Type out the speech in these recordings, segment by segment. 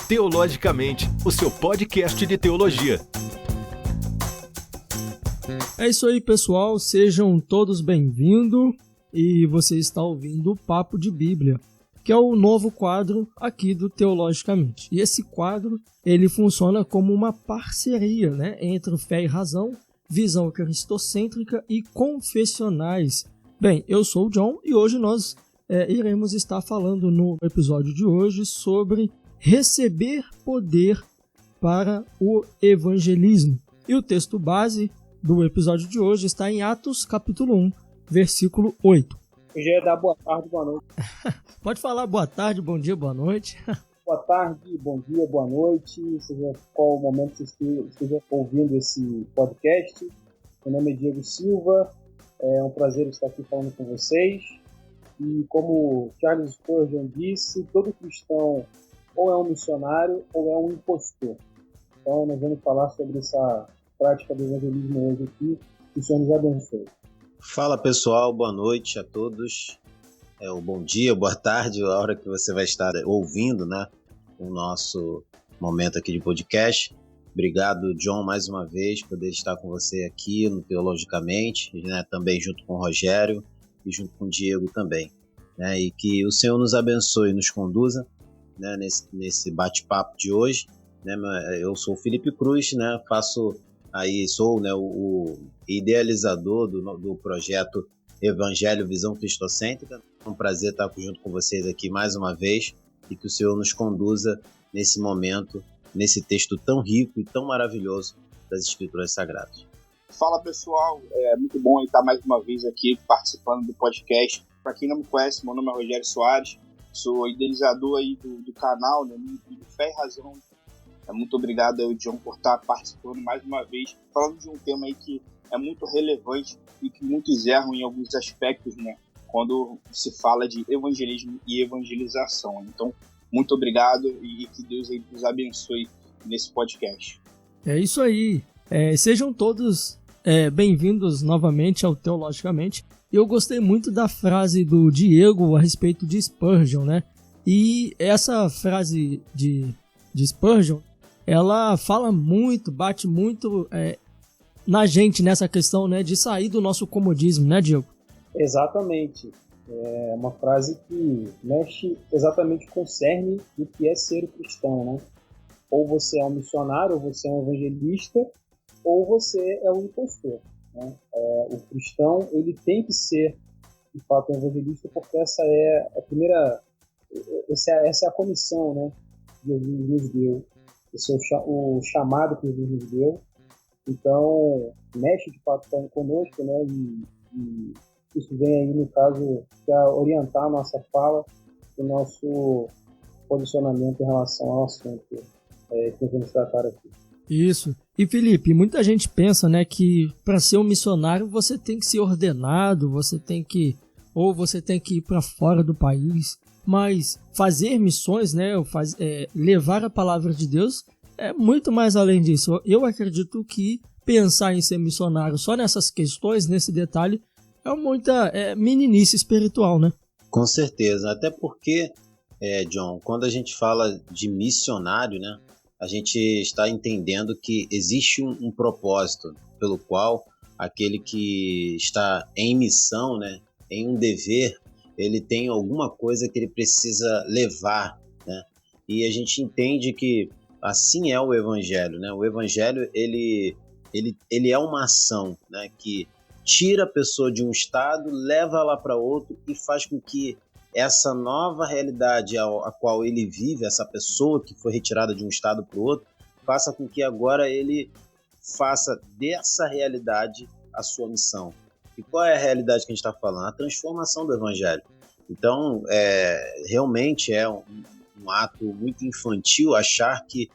Teologicamente, o seu podcast de teologia. É isso aí, pessoal. Sejam todos bem-vindos. E você está ouvindo o Papo de Bíblia, que é o novo quadro aqui do Teologicamente. E esse quadro, ele funciona como uma parceria, né, entre o Fé e Razão, Visão Cristocêntrica e Confessionais. Bem, eu sou o John e hoje nós iremos estar falando no episódio de hoje sobre receber poder para o evangelismo. E o texto base do episódio de hoje está em Atos capítulo 1, versículo 8. Eu já ia dar boa tarde, boa noite. Pode falar boa tarde, bom dia, boa noite. Boa tarde, bom dia, boa noite, seja qual o momento que você esteja ouvindo esse podcast. Meu nome é Diego Silva, é um prazer estar aqui falando com vocês. E como Charles Spurgeon disse, todo cristão ou é um missionário ou é um impostor. Então nós vamos falar sobre essa prática do evangelismo hoje aqui. Que o Senhor nos abençoe. Fala pessoal, boa noite a todos. Ou bom dia, boa tarde, a hora que você vai estar ouvindo, né, o nosso momento aqui de podcast. Obrigado, John, mais uma vez, por poder estar com você aqui no Teologicamente, né, também junto com o Rogério e junto com o Diego também. Né, e que o Senhor nos abençoe e nos conduza, né, nesse bate-papo de hoje. Né, eu sou o Felipe Cruz, né, sou, né, o idealizador do projeto Evangelho Visão Cristocêntrica. É um prazer estar junto com vocês aqui mais uma vez e que o Senhor nos conduza nesse momento, nesse texto tão rico e tão maravilhoso das Escrituras Sagradas. Fala pessoal, é muito bom estar mais uma vez aqui participando do podcast. Para quem não me conhece, meu nome é Rogério Soares, sou idealizador aí do canal, né, do Fé e Razão. Muito obrigado ao John por estar participando mais uma vez, falando de um tema aí que é muito relevante e que muitos erram em alguns aspectos, né, quando se fala de evangelismo e evangelização. Então, muito obrigado e que Deus aí nos abençoe nesse podcast. É isso aí. Sejam todos bem-vindos novamente ao Teologicamente. Eu gostei muito da frase do Diego a respeito de Spurgeon, né? E essa frase de Spurgeon, ela fala muito, bate muito na gente nessa questão, né, de sair do nosso comodismo, né, Diego? Exatamente. É uma frase que mexe exatamente com o cerne do que é ser cristão, né? Ou você é um missionário, ou você é um evangelista, ou você é um impostor, né? O cristão, ele tem que ser, de fato, um evangelista, porque essa é a primeira, essa é a comissão, né, que Jesus nos deu. Esse é o chamado que Jesus nos deu. Então, mexe de fato conosco, né? E isso vem aí, no caso, para orientar a nossa fala, o nosso posicionamento em relação ao assunto que nós vamos tratar aqui. Isso. E Felipe, muita gente pensa, né, que para ser um missionário você tem que ser ordenado, você tem que ir para fora do país. Mas fazer missões, né, levar a palavra de Deus é muito mais além disso. Eu acredito que pensar em ser missionário só nessas questões, nesse detalhe, é muita meninice espiritual, né? Com certeza, até porque, John, quando a gente fala de missionário, né, a gente está entendendo que existe um propósito pelo qual aquele que está em missão, né, em um dever, ele tem alguma coisa que ele precisa levar, né? E a gente entende que assim é o Evangelho, né? O Evangelho, ele é uma ação, né, que tira a pessoa de um estado, leva ela para outro e faz com que essa nova realidade a qual ele vive, essa pessoa que foi retirada de um estado para o outro, faça com que agora ele faça dessa realidade a sua missão. E qual é a realidade que a gente está falando? A transformação do Evangelho. Então, realmente é um ato muito infantil achar que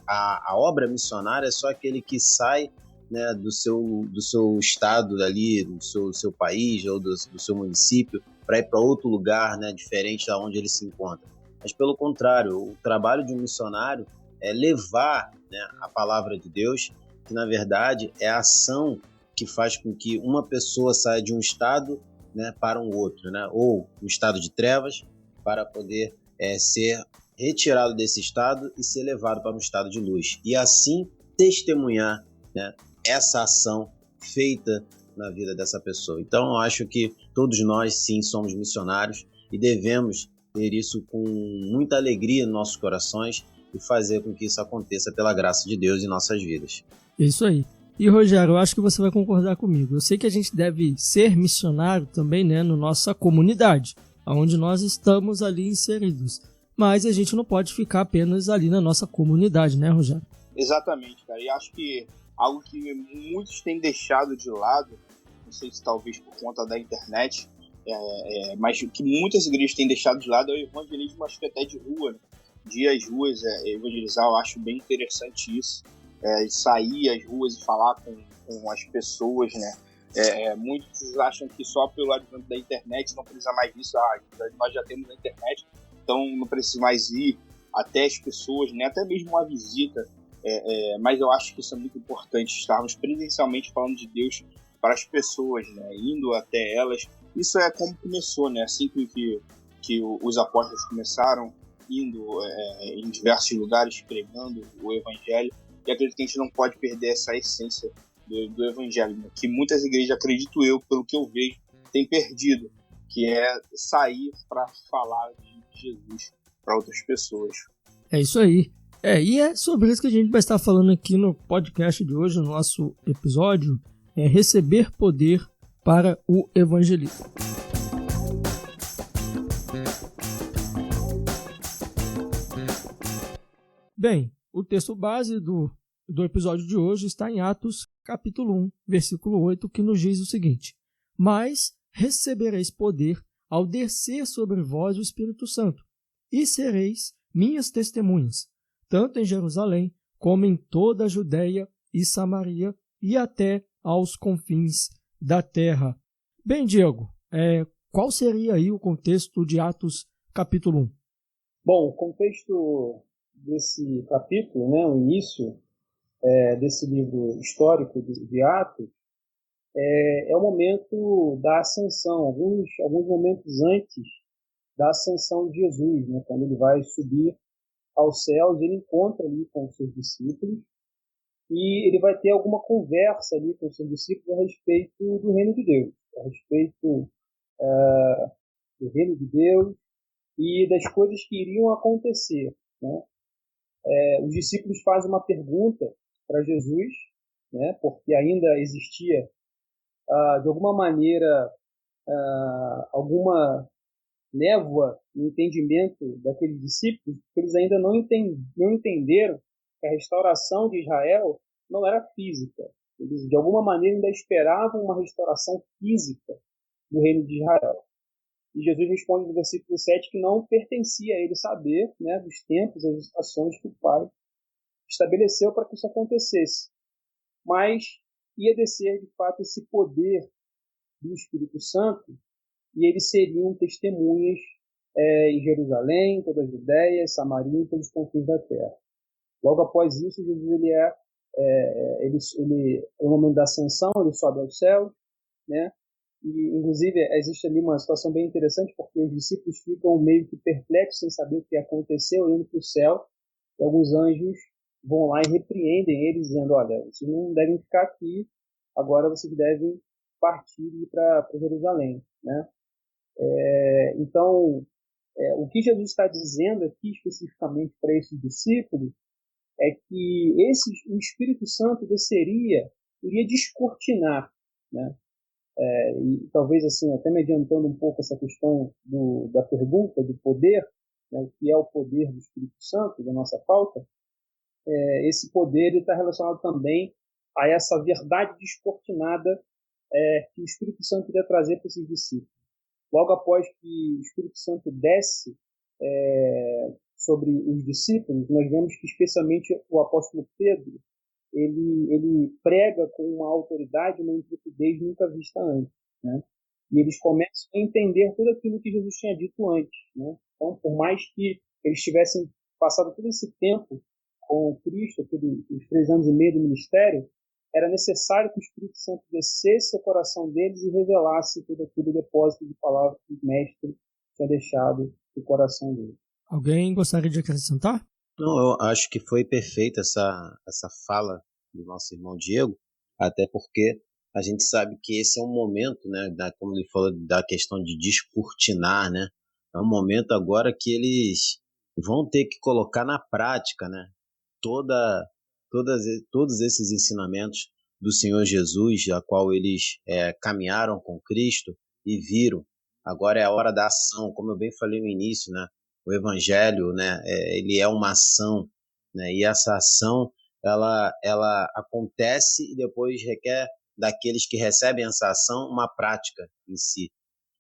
a obra missionária é só aquele que sai, né, do seu estado ali, do seu país ou do seu município para ir para outro lugar, né, diferente da onde ele se encontra. Mas, pelo contrário, o trabalho de um missionário é levar, né, a palavra de Deus, que, na verdade, é a ação que faz com que uma pessoa saia de um estado, né, para um outro, né, ou um estado de trevas para poder ser retirado desse estado e ser levado para um estado de luz. E assim testemunhar, né, essa ação feita na vida dessa pessoa. Então eu acho que todos nós sim somos missionários e devemos ter isso com muita alegria em nossos corações e fazer com que isso aconteça pela graça de Deus em nossas vidas. Isso aí. E Rogério, eu acho que você vai concordar comigo. Eu sei que a gente deve ser missionário também, né, na nossa comunidade, onde nós estamos ali inseridos. Mas a gente não pode ficar apenas ali na nossa comunidade, né, Rogério? Exatamente, cara. E acho que algo que muitos têm deixado de lado, não sei se talvez por conta da internet, mas o que muitas igrejas têm deixado de lado é o evangelismo, acho que até de rua, né? De ir às ruas evangelizar. Eu acho bem interessante isso, sair às ruas e falar com as pessoas, né? Muitos acham que só pelo advento da internet não precisa mais disso. Nós já temos a internet, então não precisa mais ir até as pessoas, né? Até mesmo uma visita, mas eu acho que isso é muito importante, estarmos presencialmente falando de Deus para as pessoas, né? Indo até elas. Isso é como começou, né? Assim que os apóstolos começaram, indo em diversos lugares, pregando o evangelho, e acredito que a gente não pode perder essa essência do evangelho, né? Que muitas igrejas, acredito eu, pelo que eu vejo, têm perdido, que é sair para falar de Jesus para outras pessoas. É isso aí. E é sobre isso que a gente vai estar falando aqui no podcast de hoje, no nosso episódio, receber poder para o evangelismo. Bem, o texto base do episódio de hoje está em Atos, capítulo 1, versículo 8, que nos diz o seguinte: Mas recebereis poder ao descer sobre vós o Espírito Santo, e sereis minhas testemunhas, tanto em Jerusalém, como em toda a Judéia e Samaria, e até aos confins da terra. Bem, Diego, qual seria aí o contexto de Atos, capítulo 1? Bom, o contexto desse capítulo, né, o início desse livro histórico de Atos, é o momento da ascensão, alguns momentos antes da ascensão de Jesus, né, quando ele vai subir aos céus, ele encontra ali com os seus discípulos e ele vai ter alguma conversa ali com os seus discípulos a respeito do reino de Deus, a respeito do reino de Deus e das coisas que iriam acontecer, né? Os discípulos fazem uma pergunta para Jesus, né, porque ainda existia, de alguma maneira, alguma névoa no entendimento daqueles discípulos, porque eles ainda não entenderam que a restauração de Israel não era física. Eles, de alguma maneira, ainda esperavam uma restauração física do reino de Israel. E Jesus responde no versículo 7 que não pertencia a ele saber, né, dos tempos, das estações que o Pai estabeleceu para que isso acontecesse. Mas ia descer, de fato, esse poder do Espírito Santo e eles seriam testemunhas em Jerusalém, toda a Judéia, Samaria e todos os confins da terra. Logo após isso, Jesus no momento da ascensão, ele sobe aos céus, né? E, inclusive, existe ali uma situação bem interessante, porque os discípulos ficam meio que perplexos, sem saber o que aconteceu, olhando para o céu, e alguns anjos vão lá e repreendem eles, dizendo: olha, vocês não devem ficar aqui, agora vocês devem partir e ir para Jerusalém, né? Então, o que Jesus está dizendo aqui, especificamente para esses discípulos, é que o Espírito Santo iria descortinar, né? E talvez assim, até me adiantando um pouco essa questão da pergunta do poder, né, o que é o poder do Espírito Santo, da nossa pauta, esse poder está relacionado também a essa verdade descortinada que o Espírito Santo iria trazer para esses discípulos. Logo após que o Espírito Santo desce sobre os discípulos, nós vemos que especialmente o apóstolo Pedro, ele prega com uma autoridade, uma intrepidez nunca vista antes, né? E eles começam a entender tudo aquilo que Jesus tinha dito antes, né? Então, por mais que eles tivessem passado todo esse tempo com Cristo, os 3 anos e meio do ministério, era necessário que o Espírito Santo descesse ao coração deles e revelasse todo aquele depósito de palavras que o Mestre tinha deixado no coração deles. Alguém gostaria de acrescentar? Não, eu acho que foi perfeita essa fala do nosso irmão Diego, até porque a gente sabe que esse é um momento, né, como ele falou, da questão de descortinar, né? É um momento agora que eles vão ter que colocar na prática, né, todos esses ensinamentos do Senhor Jesus, a qual eles caminharam com Cristo e viram. Agora é a hora da ação, como eu bem falei no início, né? O Evangelho, né, ele é uma ação, né? E essa ação ela acontece e depois requer daqueles que recebem essa ação uma prática em si.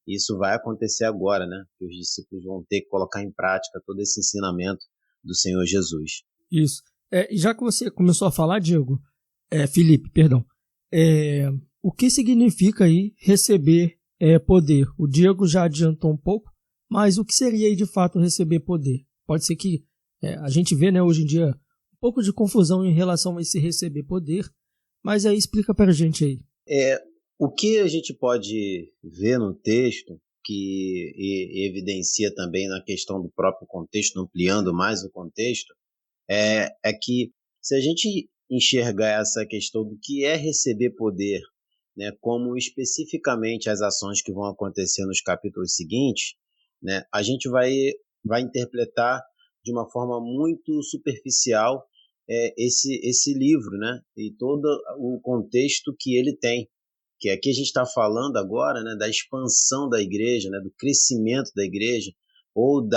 Isso vai acontecer agora, né? Que os discípulos vão ter que colocar em prática todo esse ensinamento do Senhor Jesus. Isso. Já que você começou a falar, Diego, Felipe, perdão, o que significa aí receber poder? O Diego já adiantou um pouco, mas o que seria aí de fato receber poder? Pode ser que a gente vê, né, hoje em dia um pouco de confusão em relação a esse receber poder, mas aí explica pra gente aí. O que a gente pode ver no texto, que evidencia também na questão do próprio contexto, ampliando mais o contexto, é que se a gente enxergar essa questão do que é receber poder, né, como especificamente as ações que vão acontecer nos capítulos seguintes, né, a gente vai interpretar de uma forma muito superficial esse livro, né, e todo o contexto que ele tem. Que aqui a gente está falando agora, né, da expansão da igreja, né, do crescimento da igreja, ou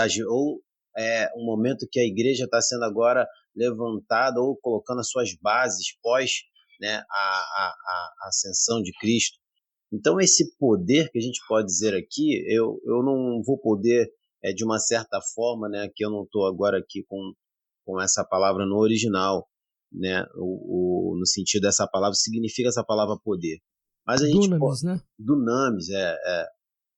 um momento que a igreja está sendo agora levantada ou colocando as suas bases pós, né, a ascensão de Cristo. Então esse poder que a gente pode dizer aqui, eu não vou poder, de uma certa forma, né, que eu não estou agora aqui com essa palavra no original, né, no sentido dessa palavra, significa essa palavra poder. Mas a gente Dunamis, né? Dunamis,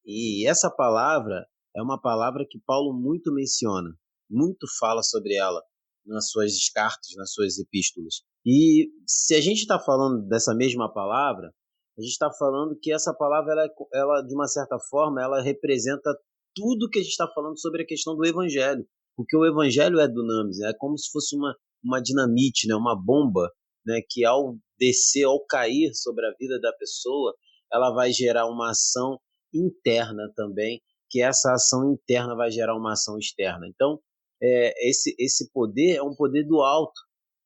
E essa palavra é uma palavra que Paulo muito menciona, muito fala sobre ela nas suas cartas, nas suas epístolas. E se a gente está falando dessa mesma palavra, a gente está falando que essa palavra, ela, de uma certa forma, ela representa tudo que a gente está falando sobre a questão do Evangelho. Porque o Evangelho é dunamis, é como se fosse uma dinamite, né, uma bomba, né, que ao descer, ao cair sobre a vida da pessoa, ela vai gerar uma ação interna também, que essa ação interna vai gerar uma ação externa. Então, esse poder é um poder do alto,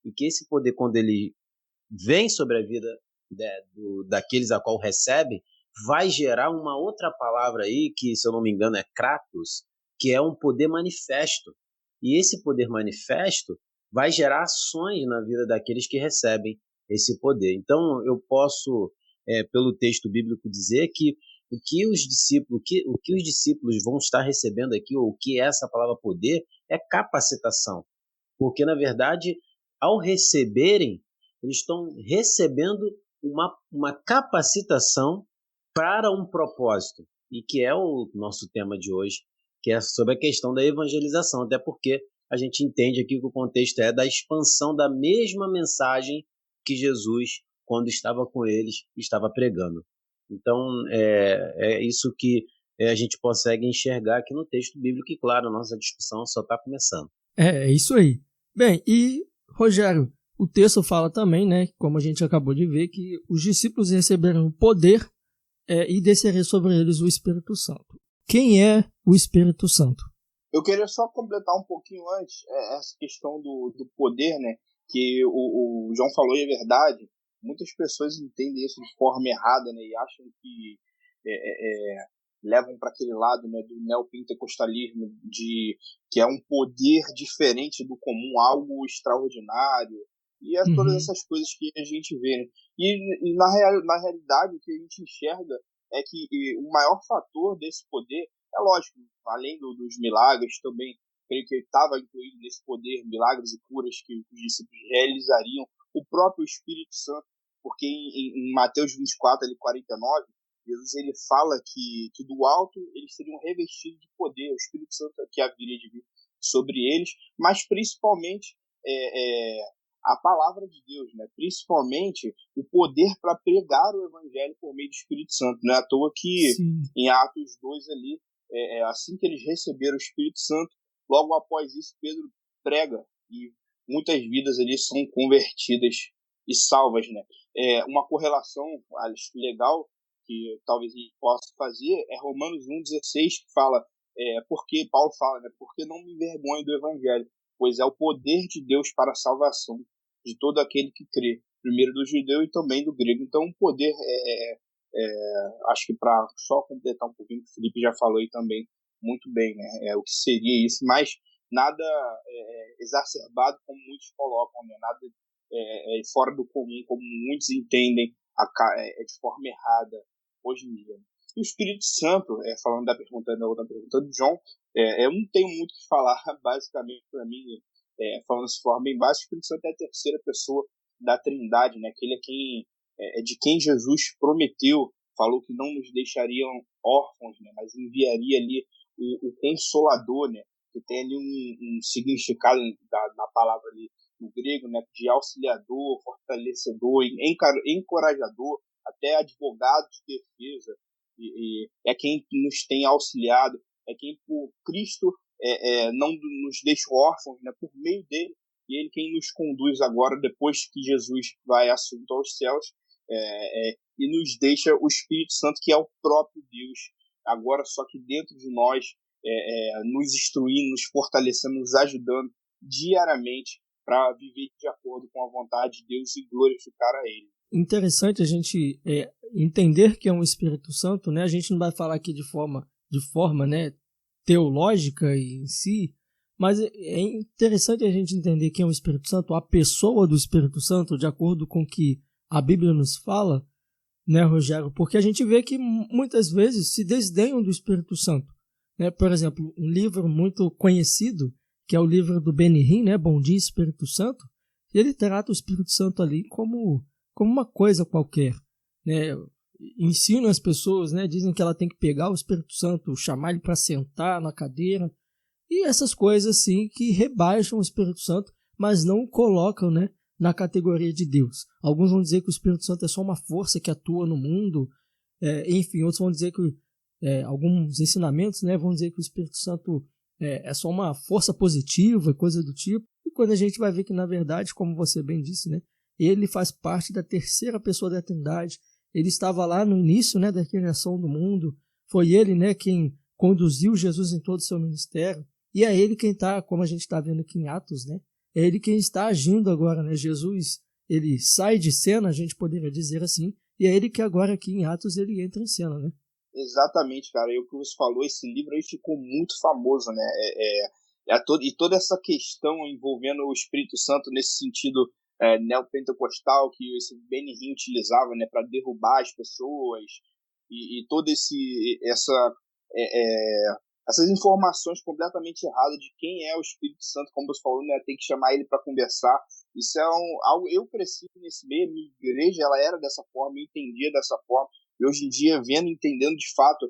e que esse poder, quando ele vem sobre a vida daqueles a qual recebe, vai gerar uma outra palavra aí, que, se eu não me engano, é kratos, que é um poder manifesto. E esse poder manifesto vai gerar ações na vida daqueles que recebem esse poder. Então, eu posso, pelo texto bíblico, dizer que o que os discípulos vão estar recebendo aqui, ou o que é essa palavra poder, é capacitação. Porque, na verdade, ao receberem, eles estão recebendo uma capacitação para um propósito, e que é o nosso tema de hoje, que é sobre a questão da evangelização, até porque a gente entende aqui que o contexto é da expansão da mesma mensagem que Jesus, quando estava com eles, estava pregando. Então, é isso que a gente consegue enxergar aqui no texto bíblico, e claro, a nossa discussão só está começando. É isso aí. Bem, e Rogério, o texto fala também, né, como a gente acabou de ver, que os discípulos receberam poder e desceria sobre eles o Espírito Santo. Quem é o Espírito Santo? Eu queria só completar um pouquinho antes essa questão do poder, né, que o João falou, e é verdade. Muitas pessoas entendem isso de forma errada, né, e acham que levam para aquele lado, né, do neopentecostalismo, que é um poder diferente do comum, algo extraordinário, e todas essas coisas que a gente vê, né? E na realidade o que a gente enxerga é que o maior fator desse poder, é lógico, além dos milagres também, creio que estava incluído nesse poder, milagres e curas que os discípulos realizariam, o próprio Espírito Santo, porque em Mateus 24, 49, Jesus ele fala que do alto eles seriam revestidos de poder, o Espírito Santo que haveria de vir sobre eles, mas principalmente a palavra de Deus, né? Principalmente o poder para pregar o Evangelho por meio do Espírito Santo. Não é à toa que em Atos 2 ali, assim que eles receberam o Espírito Santo, Logo após isso, Pedro prega e muitas vidas ali são convertidas e salvas, né? Uma correlação, acho legal, que talvez a gente possa fazer, é Romanos 1,16, que fala, porque Paulo fala, né? Porque não me envergonho do evangelho, pois é o poder de Deus para a salvação de todo aquele que crê, primeiro do judeu e também do grego. Então, o poder acho que para só completar um pouquinho, o Felipe já falou aí também muito bem, né? O que seria isso, mas nada exacerbado como muitos colocam, né? Nada fora do comum, como muitos entendem de forma errada hoje em dia. E o Espírito Santo, falando da outra pergunta do John, eu não tenho muito o que falar, basicamente, para mim, falando de forma bem básica, o Espírito Santo é a terceira pessoa da Trindade, né? Aquele de quem Jesus prometeu, falou que não nos deixariam órfãos, né? Mas enviaria ali o Consolador, né? Que tem ali um significado na palavra ali no grego, né? De auxiliador, fortalecedor, encorajador, até advogado de defesa, e é quem nos tem auxiliado, é quem por Cristo não nos deixa órfãos, né? Por meio dele, e ele quem nos conduz agora, depois que Jesus vai assunto aos céus, e nos deixa o Espírito Santo, que é o próprio Deus, agora só que dentro de nós, nos instruindo, nos fortalecendo, nos ajudando diariamente para viver de acordo com a vontade de Deus e glorificar a Ele. Interessante a gente entender que é um Espírito Santo, né? A gente não vai falar aqui de forma, né, teológica em si, mas é interessante a gente entender que é um Espírito Santo, a pessoa do Espírito Santo, de acordo com o que a Bíblia nos fala, né, Rogério? Porque a gente vê que muitas vezes se desdenham do Espírito Santo, né? Por exemplo, um livro muito conhecido, que é o livro do Benihim, né, Bom Dia Espírito Santo, ele trata o Espírito Santo ali como uma coisa qualquer, né? Ensina as pessoas, né? Dizem que ela tem que pegar o Espírito Santo, chamar ele para sentar na cadeira, e essas coisas assim que rebaixam o Espírito Santo, mas não o colocam, né, na categoria de Deus. Alguns vão dizer que o Espírito Santo é só uma força que atua no mundo, enfim, outros vão dizer que alguns ensinamentos, né, vão dizer que o Espírito Santo é só uma força positiva, coisa do tipo. E quando a gente vai ver que, na verdade, como você bem disse, né, ele faz parte da terceira pessoa da Trindade. Ele estava lá no início, né, da criação do mundo. Foi ele, né, quem conduziu Jesus em todo o seu ministério. E é ele quem está, como a gente está vendo aqui em Atos, né, é ele quem está agindo agora, né? Jesus, ele sai de cena, a gente poderia dizer assim, e é ele que agora aqui em Atos ele entra em cena, né? Exatamente, cara. E o que você falou, esse livro aí ficou muito famoso, né? E toda essa questão envolvendo o Espírito Santo nesse sentido neopentecostal que esse Benihim utilizava, né, para derrubar as pessoas, e toda essas informações completamente erradas de quem é o Espírito Santo, como você falou, né, tem que chamar ele para conversar. Isso é algo. Eu cresci nesse meio, minha igreja ela era dessa forma, eu entendia dessa forma. E hoje em dia, entendendo de fato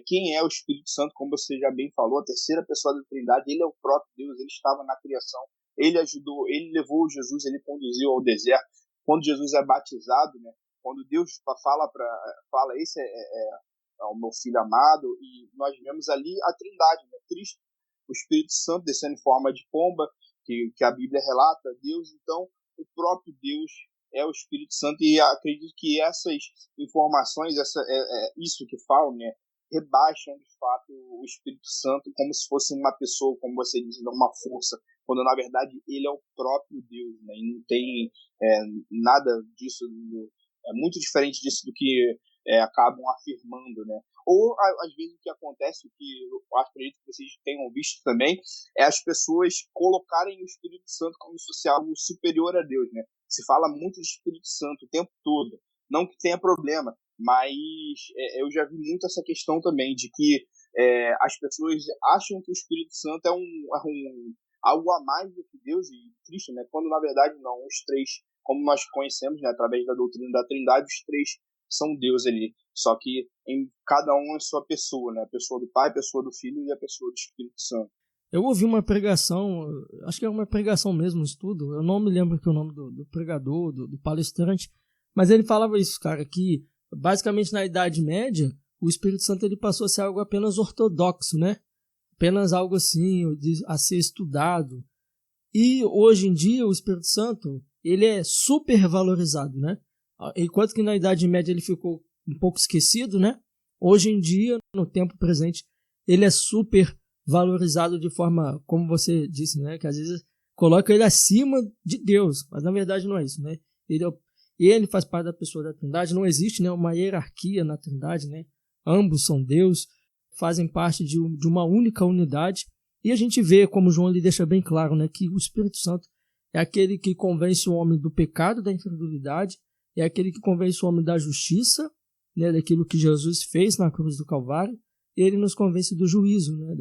quem é o Espírito Santo, como você já bem falou, a terceira pessoa da Trindade, ele é o próprio Deus, ele estava na criação, ele ajudou, ele levou Jesus, ele conduziu ao deserto. Quando Jesus é batizado, né, quando Deus fala esse é o meu filho amado, e nós vemos ali a Trindade, né, Cristo, o Espírito Santo descendo em forma de pomba, que a Bíblia relata, Deus, então, o próprio Deus é o Espírito Santo, e acredito que essas informações, isso que falam, né, rebaixam de fato o Espírito Santo como se fosse uma pessoa, como você diz, uma força, quando na verdade ele é o próprio Deus, né, e não tem nada disso, é muito diferente disso do que acabam afirmando, né? Ou às vezes o que acontece, o que eu acredito que vocês tenham visto também, é as pessoas colocarem o Espírito Santo como se fosse algo superior a Deus, né? Se fala muito de Espírito Santo o tempo todo, não que tenha problema, mas eu já vi muito essa questão também de que as pessoas acham que o Espírito Santo é algo a mais do que Deus e Cristo, né? Quando na verdade não, os três, como nós conhecemos, né, através da doutrina da Trindade, os três são Deus ali, só que em cada um é sua pessoa, né? A pessoa do Pai, a pessoa do Filho e a pessoa do Espírito Santo. Eu ouvi uma pregação, acho que é uma pregação mesmo, um estudo, eu não me lembro aqui o nome do pregador, do palestrante, mas ele falava isso, cara, que basicamente na Idade Média, o Espírito Santo ele passou a ser algo apenas ortodoxo, né? apenas algo assim a ser estudado. E hoje em dia o Espírito Santo ele é super valorizado, né? Enquanto que na Idade Média ele ficou um pouco esquecido, né? Hoje em dia, no tempo presente, ele é super valorizado de forma, como você disse, né? Que às vezes coloca ele acima de Deus, mas na verdade não é isso, né? Ele faz parte da pessoa da Trindade, não existe, né, uma hierarquia na Trindade, né? Ambos são Deus, fazem parte de uma única unidade, e a gente vê, como João lhe deixa bem claro, né, que o Espírito Santo é aquele que convence o homem do pecado, da incredulidade, é aquele que convence o homem da justiça, né, daquilo que Jesus fez na cruz do Calvário, e ele nos convence do juízo, né,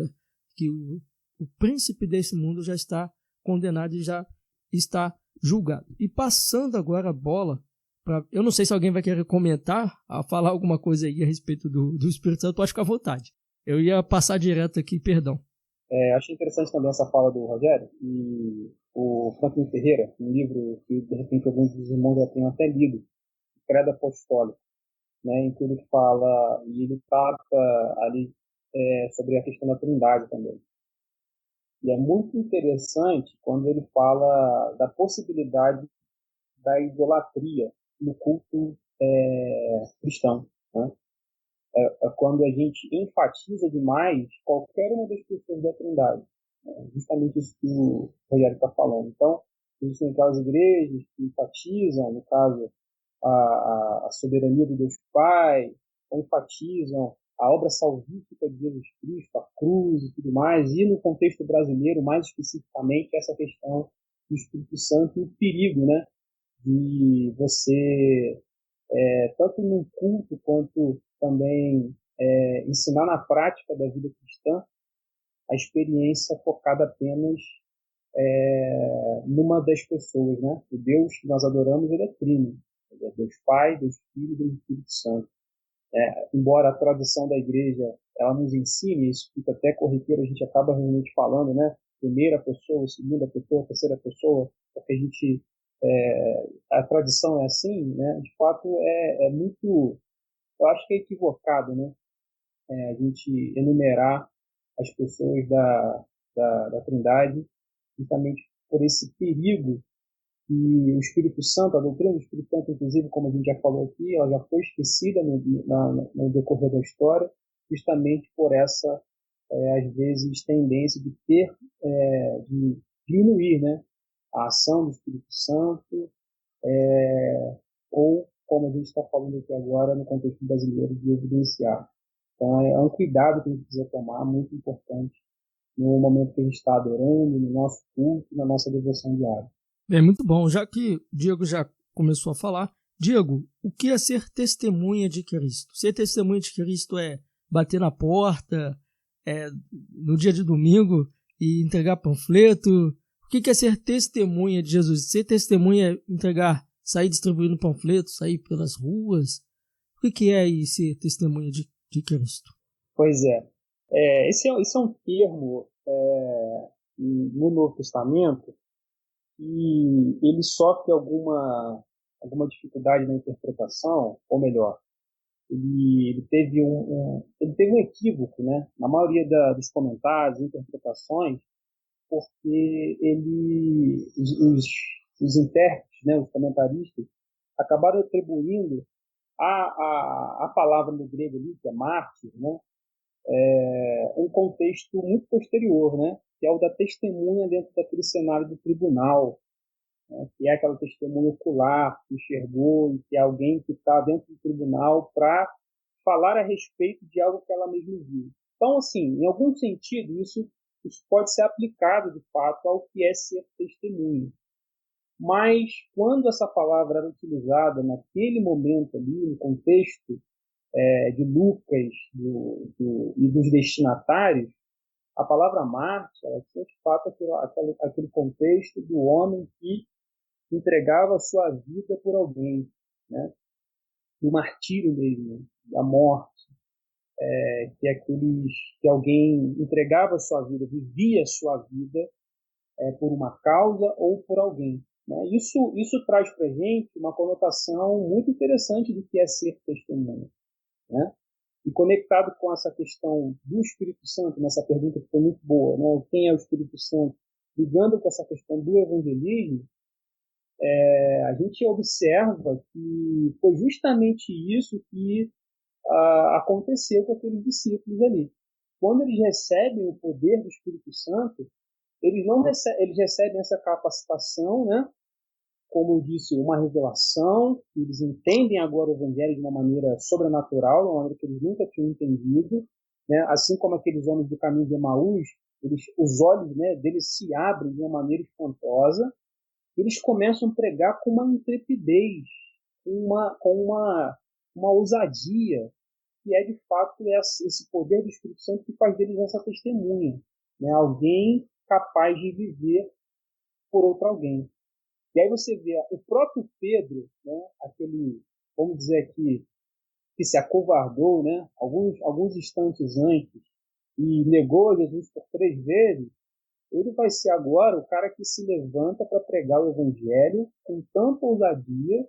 que o príncipe desse mundo já está condenado e já está julgado. E passando agora a bola, eu não sei se alguém vai querer comentar, falar alguma coisa aí a respeito do Espírito Santo, pode ficar à vontade. Eu ia passar direto aqui, perdão. Achei interessante também essa fala do Rogério, e o Franklin Ferreira, um livro que de repente alguns dos irmãos já tenham até lido, Credo Apostólico, né, em que ele fala, e ele trata ali sobre a questão da Trindade também. E é muito interessante quando ele fala da possibilidade da idolatria no culto cristão, né? Quando a gente enfatiza demais qualquer uma das pessoas da Trindade. Justamente isso que o Rogério está falando. Então, existem aquelas igrejas que enfatizam, no caso, a soberania do Deus Pai, ou enfatizam a obra salvífica de Jesus Cristo, a cruz e tudo mais, e no contexto brasileiro, mais especificamente, essa questão do Espírito Santo e o perigo, né, de você, tanto no culto quanto também ensinar na prática da vida cristã, a experiência focada apenas numa das pessoas, né? O Deus que nós adoramos, ele é trino. Ele é Deus Pai, Deus Filho e Deus Espírito Santo. Embora a tradição da igreja ela nos ensine, isso fica até corriqueiro, a gente acaba realmente falando, né? Primeira pessoa, segunda pessoa, terceira pessoa, porque a gente a tradição é assim, né? De fato é muito, eu acho que é equivocado, né? A gente enumerar as pessoas da Trindade justamente por esse perigo. E o Espírito Santo, a doutrina do Espírito Santo, inclusive, como a gente já falou aqui, ela já foi esquecida no decorrer da história, justamente por essa, às vezes, tendência de de diminuir, né, a ação do Espírito Santo, ou, como a gente está falando aqui agora, no contexto brasileiro, de evidenciar. Então, é um cuidado que a gente precisa tomar, muito importante, no momento que a gente está adorando, no nosso culto, na nossa devoção diária. É muito bom, já que o Diego já começou a falar. Diego, o que é ser testemunha de Cristo? Ser testemunha de Cristo é bater na porta no dia de domingo e entregar panfleto? O que é ser testemunha de Jesus? Ser testemunha é sair distribuindo panfletos, sair pelas ruas? O que é aí ser testemunha de Cristo? Pois esse é um termo no Novo Testamento e ele sofre alguma dificuldade na interpretação, ou melhor, ele teve um equívoco, né, na maioria dos comentários, interpretações, porque os intérpretes, né, os comentaristas, acabaram atribuindo a palavra no grego ali, que é mártir, né, um contexto muito posterior, né, que é o da testemunha dentro daquele cenário do tribunal, né, que é aquela testemunha ocular, que enxergou, e que é alguém que está dentro do tribunal para falar a respeito de algo que ela mesma viu. Então, assim, em algum sentido, isso pode ser aplicado, de fato, ao que é ser testemunha. Mas, quando essa palavra era utilizada naquele momento ali, no contexto de Lucas e dos destinatários, a palavra mártir, ela tinha de fato aquele contexto do homem que entregava a sua vida por alguém, né? Do martírio mesmo, da morte, que alguém entregava a sua vida, vivia a sua vida por uma causa ou por alguém, né? Isso traz para a gente uma conotação muito interessante do que é ser testemunha, né? E conectado com essa questão do Espírito Santo, nessa pergunta que foi muito boa, né? Quem é o Espírito Santo? Ligando com essa questão do evangelismo, a gente observa que foi justamente isso que aconteceu com aqueles discípulos ali. Quando eles recebem o poder do Espírito Santo, eles recebem essa capacitação, né? Como eu disse, uma revelação, eles entendem agora o Evangelho de uma maneira sobrenatural, de uma maneira que eles nunca tinham entendido, né? Assim como aqueles homens do caminho de Emaús, os olhos, né, deles se abrem de uma maneira espantosa, eles começam a pregar com uma intrepidez, com uma ousadia, que é de fato esse poder do Espírito Santo que faz deles essa testemunha, né? Alguém capaz de viver por outro alguém. E aí você vê o próprio Pedro, né, aquele, vamos dizer aqui, que se acovardou, né, alguns instantes antes e negou Jesus por 3 vezes, ele vai ser agora o cara que se levanta para pregar o Evangelho com tanta ousadia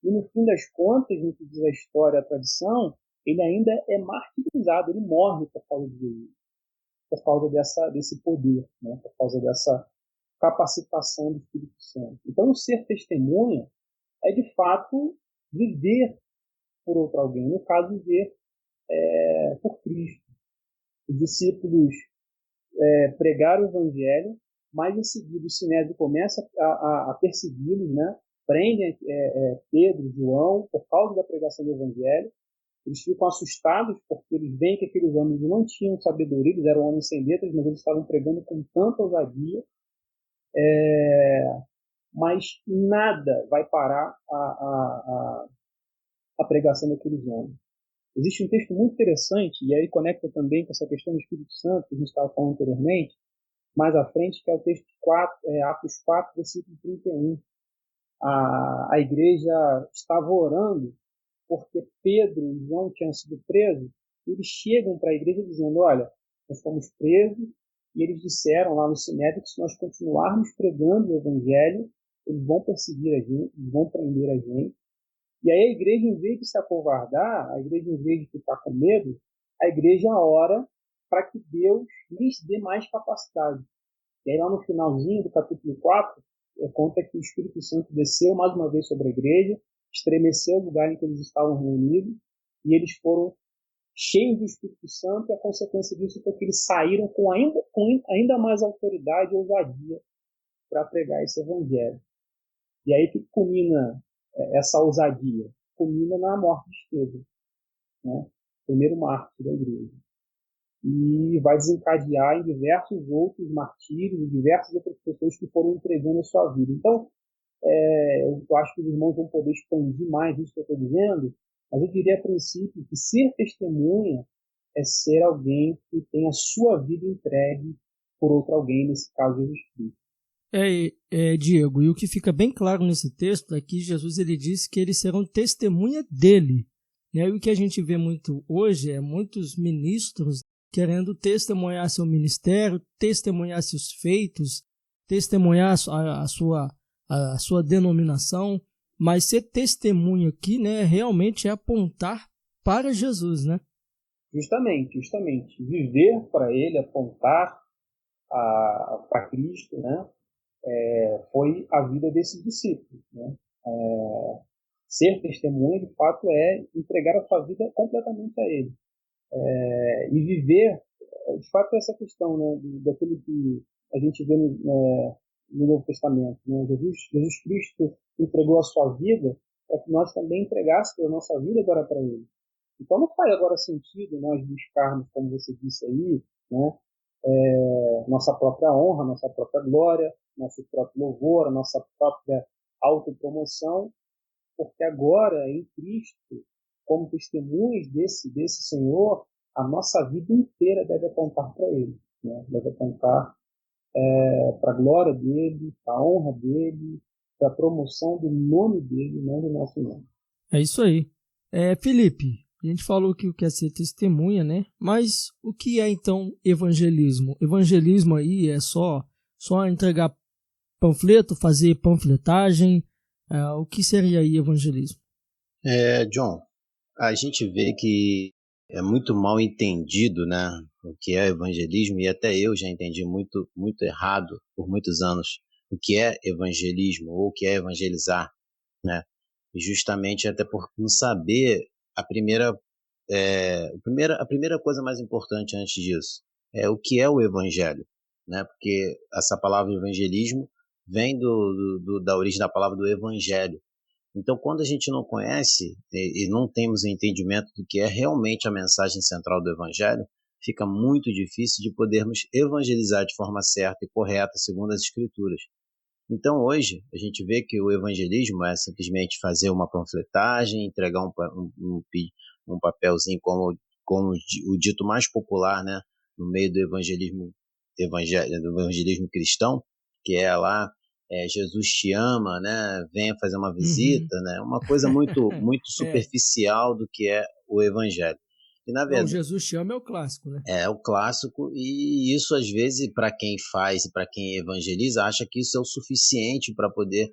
e no fim das contas, a gente diz a história, a tradição, ele ainda é martirizado, ele morre por causa de Jesus, por causa desse poder, né, por causa dessa capacitação do Espírito Santo. Então, o ser testemunha é, de fato, viver por outro alguém. No caso, viver por Cristo. Os discípulos pregaram o Evangelho, mas, em seguida, o Sinédrio começa a persegui-los, né? Prendem Pedro, João, por causa da pregação do Evangelho. Eles ficam assustados porque eles veem que aqueles homens não tinham sabedoria, eles eram homens sem letras, mas eles estavam pregando com tanta ousadia. Mas nada vai parar a pregação daqueles homens. Existe um texto muito interessante, e aí conecta também com essa questão do Espírito Santo, que a gente estava falando anteriormente, mais à frente, que é o texto 4, Atos 4, versículo 31. A igreja estava orando porque Pedro e João tinham sido presos, e eles chegam para a igreja dizendo, olha, nós fomos presos, e eles disseram lá no Sinédrio que se nós continuarmos pregando o Evangelho, eles vão perseguir a gente, eles vão prender a gente. E aí a igreja, em vez de se acovardar, a igreja, em vez de ficar com medo, a igreja ora para que Deus lhes dê mais capacidade. E aí lá no finalzinho do capítulo 4, conta que o Espírito Santo desceu mais uma vez sobre a igreja, estremeceu o lugar em que eles estavam reunidos, e eles foram cheios do Espírito Santo, e a consequência disso foi que eles saíram com ainda mais autoridade e ousadia para pregar esse Evangelho. E aí que culmina essa ousadia? Culmina na morte de Estevão, né? Primeiro mártir da igreja. E vai desencadear em diversos outros martírios, e diversas outras pessoas que foram entregando a sua vida. Então, eu acho que os irmãos vão poder expandir mais isso que eu estou dizendo, mas eu diria a princípio que ser testemunha é ser alguém que tem a sua vida entregue por outro alguém, nesse caso Jesus Cristo. Diego, e o que fica bem claro nesse texto é que Jesus ele disse que eles serão testemunha dele, né? E o que a gente vê muito hoje é muitos ministros querendo testemunhar seu ministério, testemunhar seus feitos, testemunhar a sua denominação, mas ser testemunha aqui, né, realmente é apontar para Jesus, né? Justamente. Viver para ele, apontar para Cristo, né? Foi a vida desses discípulos, né? Ser testemunha, de fato, é entregar a sua vida completamente a ele. E viver, de fato, essa questão, né, daquilo que a gente vê no Novo Testamento, né? Jesus Cristo entregou a sua vida para que nós também entregássemos a nossa vida agora para ele. Então não faz agora sentido nós buscarmos, como você disse aí, né, nossa própria honra, nossa própria glória, nosso próprio louvor, a nossa própria autopromoção, porque agora, em Cristo, como testemunhas desse Senhor, a nossa vida inteira deve apontar para ele, né? Deve apontar para a glória dele, para a honra dele, para a promoção do nome dele, não do nosso nome. É isso aí. Felipe, a gente falou que o que é ser testemunha, né? Mas o que é então evangelismo? Evangelismo aí é só entregar panfleto, fazer panfletagem? O que seria aí evangelismo? John, a gente vê que é muito mal entendido, né, o que é evangelismo, e até eu já entendi muito, muito errado por muitos anos o que é evangelismo ou o que é evangelizar, né? E justamente até por não saber a primeira coisa mais importante antes disso é o que é o evangelho, né? Porque essa palavra evangelismo vem da origem da palavra do evangelho. Então, quando a gente não conhece e não temos o entendimento do que é realmente a mensagem central do Evangelho, fica muito difícil de podermos evangelizar de forma certa e correta, segundo as Escrituras. Então, hoje, a gente vê que o evangelismo é simplesmente fazer uma panfletagem, entregar um papelzinho como o dito mais popular, né, no meio do evangelismo cristão, que é lá, Jesus te ama, né? Venha fazer uma visita, né? Uma coisa muito, muito superficial do que é o evangelho. E, na verdade, Jesus te ama é o clássico, né? É o clássico, e isso às vezes para quem faz e para quem evangeliza acha que isso é o suficiente para poder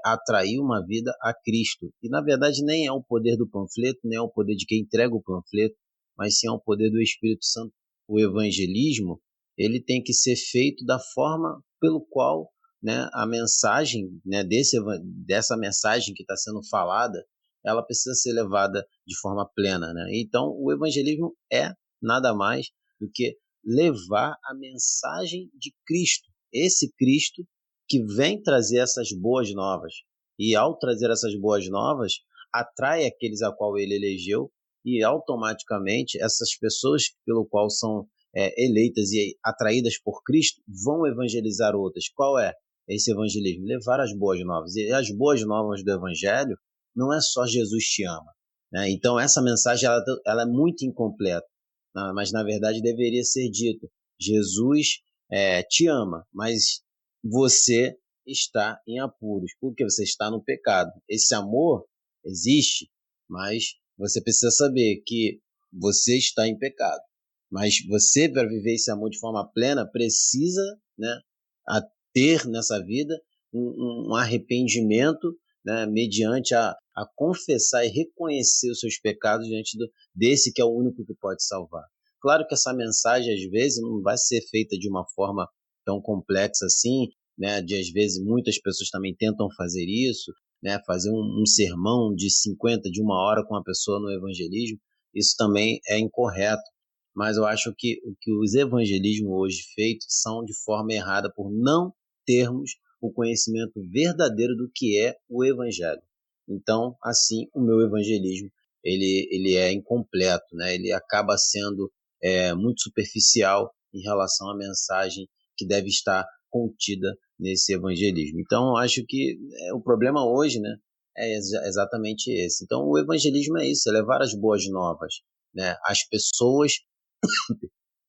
atrair uma vida a Cristo. E na verdade nem é o poder do panfleto, nem é o poder de quem entrega o panfleto, mas sim é o poder do Espírito Santo. O evangelismo, ele tem que ser feito da forma pelo qual, né, a mensagem, né, dessa mensagem que está sendo falada, ela precisa ser levada de forma plena, né? Então o evangelismo é nada mais do que levar a mensagem de Cristo, esse Cristo que vem trazer essas boas novas. E ao trazer essas boas novas, atrai aqueles a qual ele elegeu, e automaticamente essas pessoas pelo qual são eleitas e atraídas por Cristo vão evangelizar outras. Qual é esse evangelismo? Levar as boas novas. E as boas novas do evangelho não é só Jesus te ama, né? Então essa mensagem ela é muito incompleta. Mas na verdade deveria ser dito: Jesus te ama, mas você está em apuros, porque você está no pecado. Esse amor existe, mas você precisa saber que você está em pecado. Mas você, para viver esse amor de forma plena, precisa, né, ter nessa vida um arrependimento, né, mediante a confessar e reconhecer os seus pecados diante desse que é o único que pode salvar. Claro que essa mensagem, às vezes, não vai ser feita de uma forma tão complexa assim, né, às vezes muitas pessoas também tentam fazer isso, né, fazer um sermão de 50, de 1 hora com a pessoa no evangelismo. Isso também é incorreto. Mas eu acho que os evangelismos hoje feitos são de forma errada por não termos o conhecimento verdadeiro do que é o evangelho. Então, assim, o meu evangelismo ele é incompleto, né? Ele acaba sendo muito superficial em relação à mensagem que deve estar contida nesse evangelismo. Então, eu acho que o problema hoje, né, é exatamente esse. Então, o evangelismo é isso, é levar as boas novas, né? As pessoas,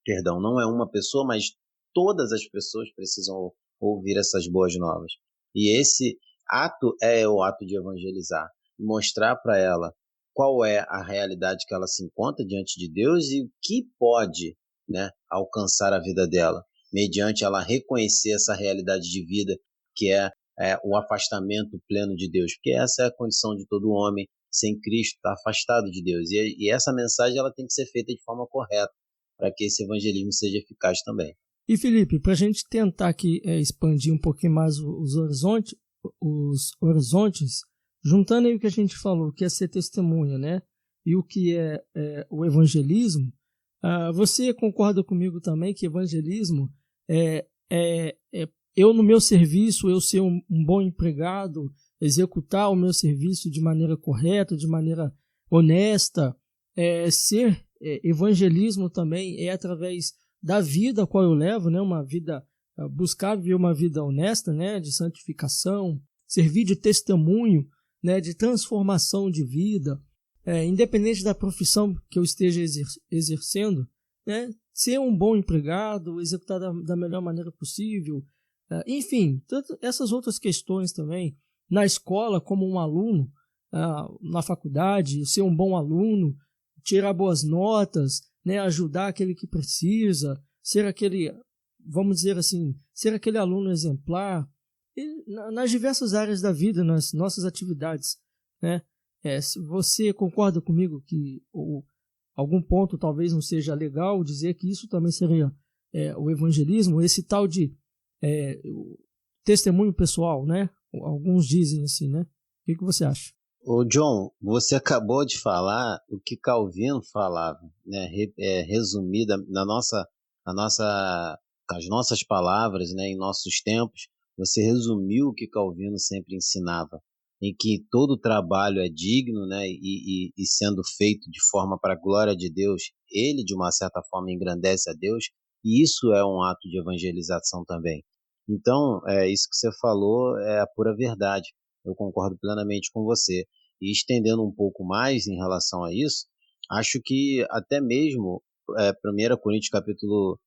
perdão, não é uma pessoa, mas todas as pessoas precisam ouvir essas boas novas. E esse ato é o ato de evangelizar, mostrar para ela qual é a realidade que ela se encontra diante de Deus e o que pode, né, alcançar a vida dela, mediante ela reconhecer essa realidade de vida que é o afastamento pleno de Deus, porque essa é a condição de todo homem sem Cristo, está afastado de Deus. E essa mensagem ela tem que ser feita de forma correta para que esse evangelismo seja eficaz também. E Felipe, para a gente tentar aqui expandir um pouquinho mais os horizontes, juntando aí o que a gente falou, que é ser testemunha, né? E o que é o evangelismo, você concorda comigo também que evangelismo eu no meu serviço, eu ser um bom empregado, executar o meu serviço de maneira correta, de maneira honesta, ser evangelismo também através da vida a qual eu levo, né? Uma vida, buscar viver uma vida honesta, né? De santificação, servir de testemunho, né? De transformação de vida, independente da profissão que eu esteja exercendo, né? Ser um bom empregado, executar da melhor maneira possível, enfim, essas outras questões também, na escola como um aluno, na faculdade, ser um bom aluno, tirar boas notas, né, ajudar aquele que precisa, ser aquele, vamos dizer assim, ser aquele aluno exemplar, e nas diversas áreas da vida, nas nossas atividades, né? Você concorda comigo que algum ponto talvez não seja legal dizer que isso também seria o evangelismo, esse tal de testemunho pessoal, né? Alguns dizem assim, né? O que você acha? Ô John, você acabou de falar o que Calvino falava, né? Resumida as nossas palavras, né? Em nossos tempos, você resumiu o que Calvino sempre ensinava, em que todo trabalho é digno, né? E sendo feito de forma para a glória de Deus, ele de uma certa forma engrandece a Deus, e isso é um ato de evangelização também. Então, isso que você falou é a pura verdade. Eu concordo plenamente com você. E estendendo um pouco mais em relação a isso, acho que até mesmo 1 Coríntios capítulo,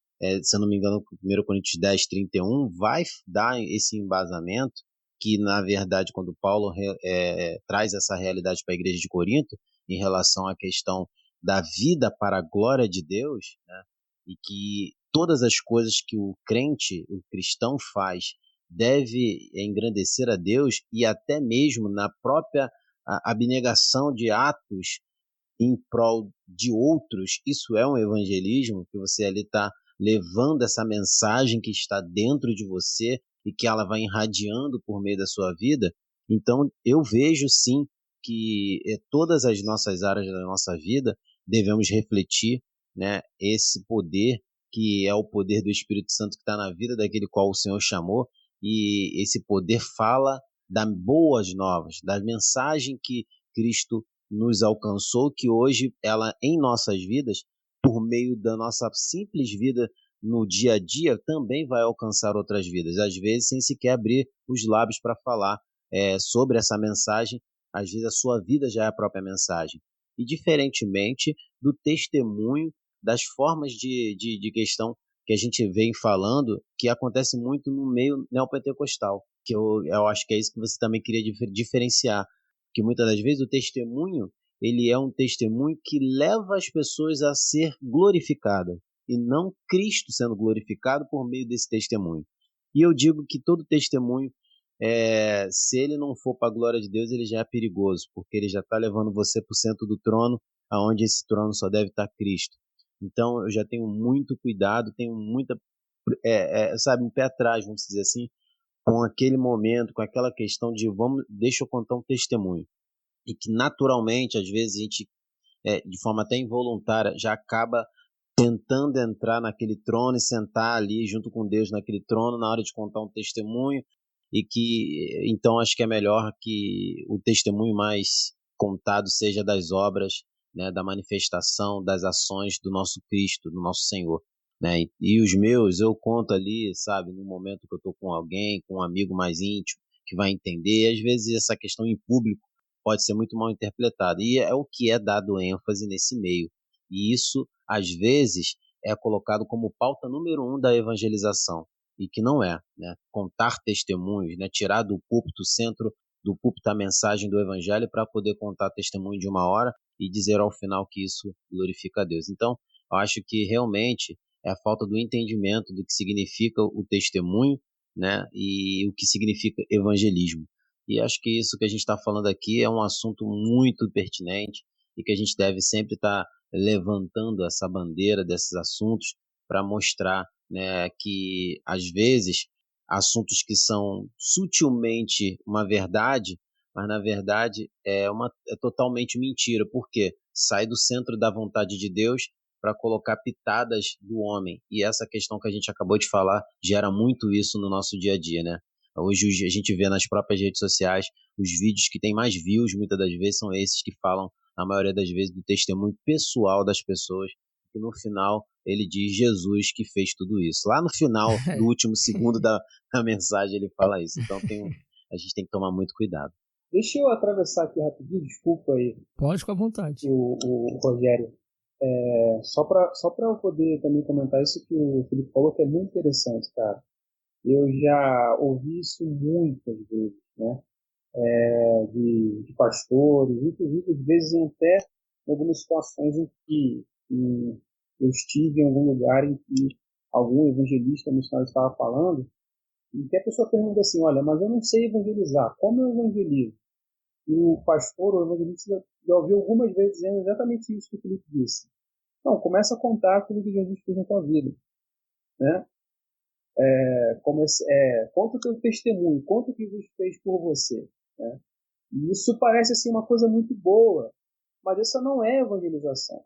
se eu não me engano, 1 Coríntios 10, 31, vai dar esse embasamento que, na verdade, quando Paulo traz essa realidade para a igreja de Corinto, em relação à questão da vida para a glória de Deus, né, e que todas as coisas que o crente, o cristão faz, deve engrandecer a Deus, e até mesmo na própria abnegação de atos em prol de outros, isso é um evangelismo, que você ali está levando essa mensagem que está dentro de você e que ela vai irradiando por meio da sua vida. Então, eu vejo sim que todas as nossas áreas da nossa vida devemos refletir, né, esse poder, que é o poder do Espírito Santo que está na vida daquele qual o Senhor chamou, e esse poder fala das boas novas, da mensagem que Cristo nos alcançou, que hoje ela em nossas vidas, por meio da nossa simples vida no dia a dia, também vai alcançar outras vidas, às vezes sem sequer abrir os lábios para falar sobre essa mensagem. Às vezes a sua vida já é a própria mensagem. E diferentemente do testemunho, das formas de questão que a gente vem falando, que acontece muito no meio neopentecostal, que eu acho que é isso que você também queria diferenciar, que muitas das vezes o testemunho, ele é um testemunho que leva as pessoas a ser glorificadas, e não Cristo sendo glorificado por meio desse testemunho. E eu digo que todo testemunho, se ele não for para a glória de Deus, ele já é perigoso, porque ele já está levando você para o centro do trono, aonde esse trono só deve estar Cristo. Então eu já tenho muito cuidado, tenho muita, um pé atrás, vamos dizer assim, com aquele momento, com aquela questão de deixa eu contar um testemunho. E que naturalmente, às vezes, a gente, de forma até involuntária, já acaba tentando entrar naquele trono e sentar ali junto com Deus naquele trono na hora de contar um testemunho, e que, então, acho que é melhor que o testemunho mais contado seja das obras, né, da manifestação, das ações do nosso Cristo, do nosso Senhor, né? E os meus, eu conto ali, sabe, no momento que eu estou com alguém, com um amigo mais íntimo, que vai entender. E às vezes essa questão em público pode ser muito mal interpretada, e é o que é dado ênfase nesse meio. E isso, às vezes, é colocado como pauta número 1 da evangelização, e que não é, né? Contar testemunhos, né? Tirar do púlpito, centro do púlpito, a mensagem do evangelho, para poder contar testemunho de uma hora e dizer ao final que isso glorifica a Deus. Então, eu acho que realmente é a falta do entendimento do que significa o testemunho, né? E o que significa evangelismo. E acho que isso que a gente está falando aqui é um assunto muito pertinente, e que a gente deve sempre estar levantando essa bandeira desses assuntos para mostrar, né, que às vezes assuntos que são sutilmente uma verdade, mas na verdade é totalmente mentira, porque sai do centro da vontade de Deus para colocar pitadas do homem. E essa questão que a gente acabou de falar gera muito isso no nosso dia a dia, né? Hoje a gente vê nas próprias redes sociais os vídeos que têm mais views, muitas das vezes são esses que falam, na maioria das vezes, do testemunho pessoal das pessoas, que no final ele diz Jesus que fez tudo isso. Lá no final, do último segundo da mensagem, ele fala isso. Então a gente tem que tomar muito cuidado. Deixa eu atravessar aqui rapidinho, desculpa aí. Pode, com a vontade. O Rogério. Só para eu poder também comentar isso que o Felipe falou, que é muito interessante, cara. Eu já ouvi isso muitas vezes, né? De pastores, inclusive às vezes até em algumas situações em que eu estive em algum lugar em que algum evangelista missionário estava falando, e que a pessoa pergunta assim: olha, mas eu não sei evangelizar, como eu evangelizo? E o pastor, o evangelista, já ouviu algumas vezes dizendo exatamente isso que o Felipe disse: Não, começa a contar aquilo que Jesus fez na tua vida, né? Conta o teu testemunho, conta o que Jesus fez por você, né? E isso parece assim uma coisa muito boa, mas essa não é evangelização,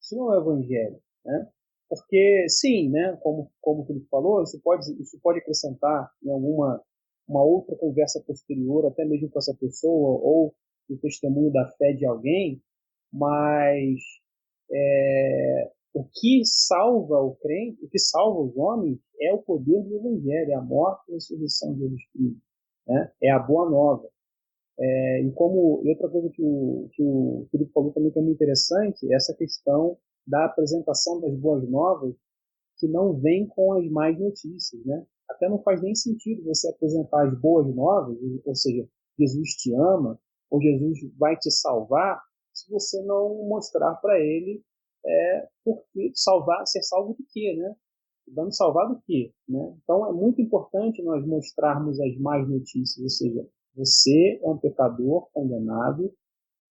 isso não é evangelho, né? Porque sim, né? Como o Felipe falou, isso pode acrescentar em uma outra conversa posterior, até mesmo com essa pessoa ou o testemunho da fé de alguém, mas o que salva o crente, o que salva os homens é o poder do Evangelho, é a morte e a ressurreição de Jesus Cristo, né? É a boa nova. E outra coisa que o Felipe falou também que é muito interessante, é essa questão da apresentação das boas novas que não vem com as más notícias, né? Até não faz nem sentido você apresentar as boas novas, ou seja, Jesus te ama, ou Jesus vai te salvar, se você não mostrar para ele porque ser salvo do quê, né? Vamos salvar do quê, né? Então é muito importante nós mostrarmos as más notícias, ou seja, você é um pecador condenado,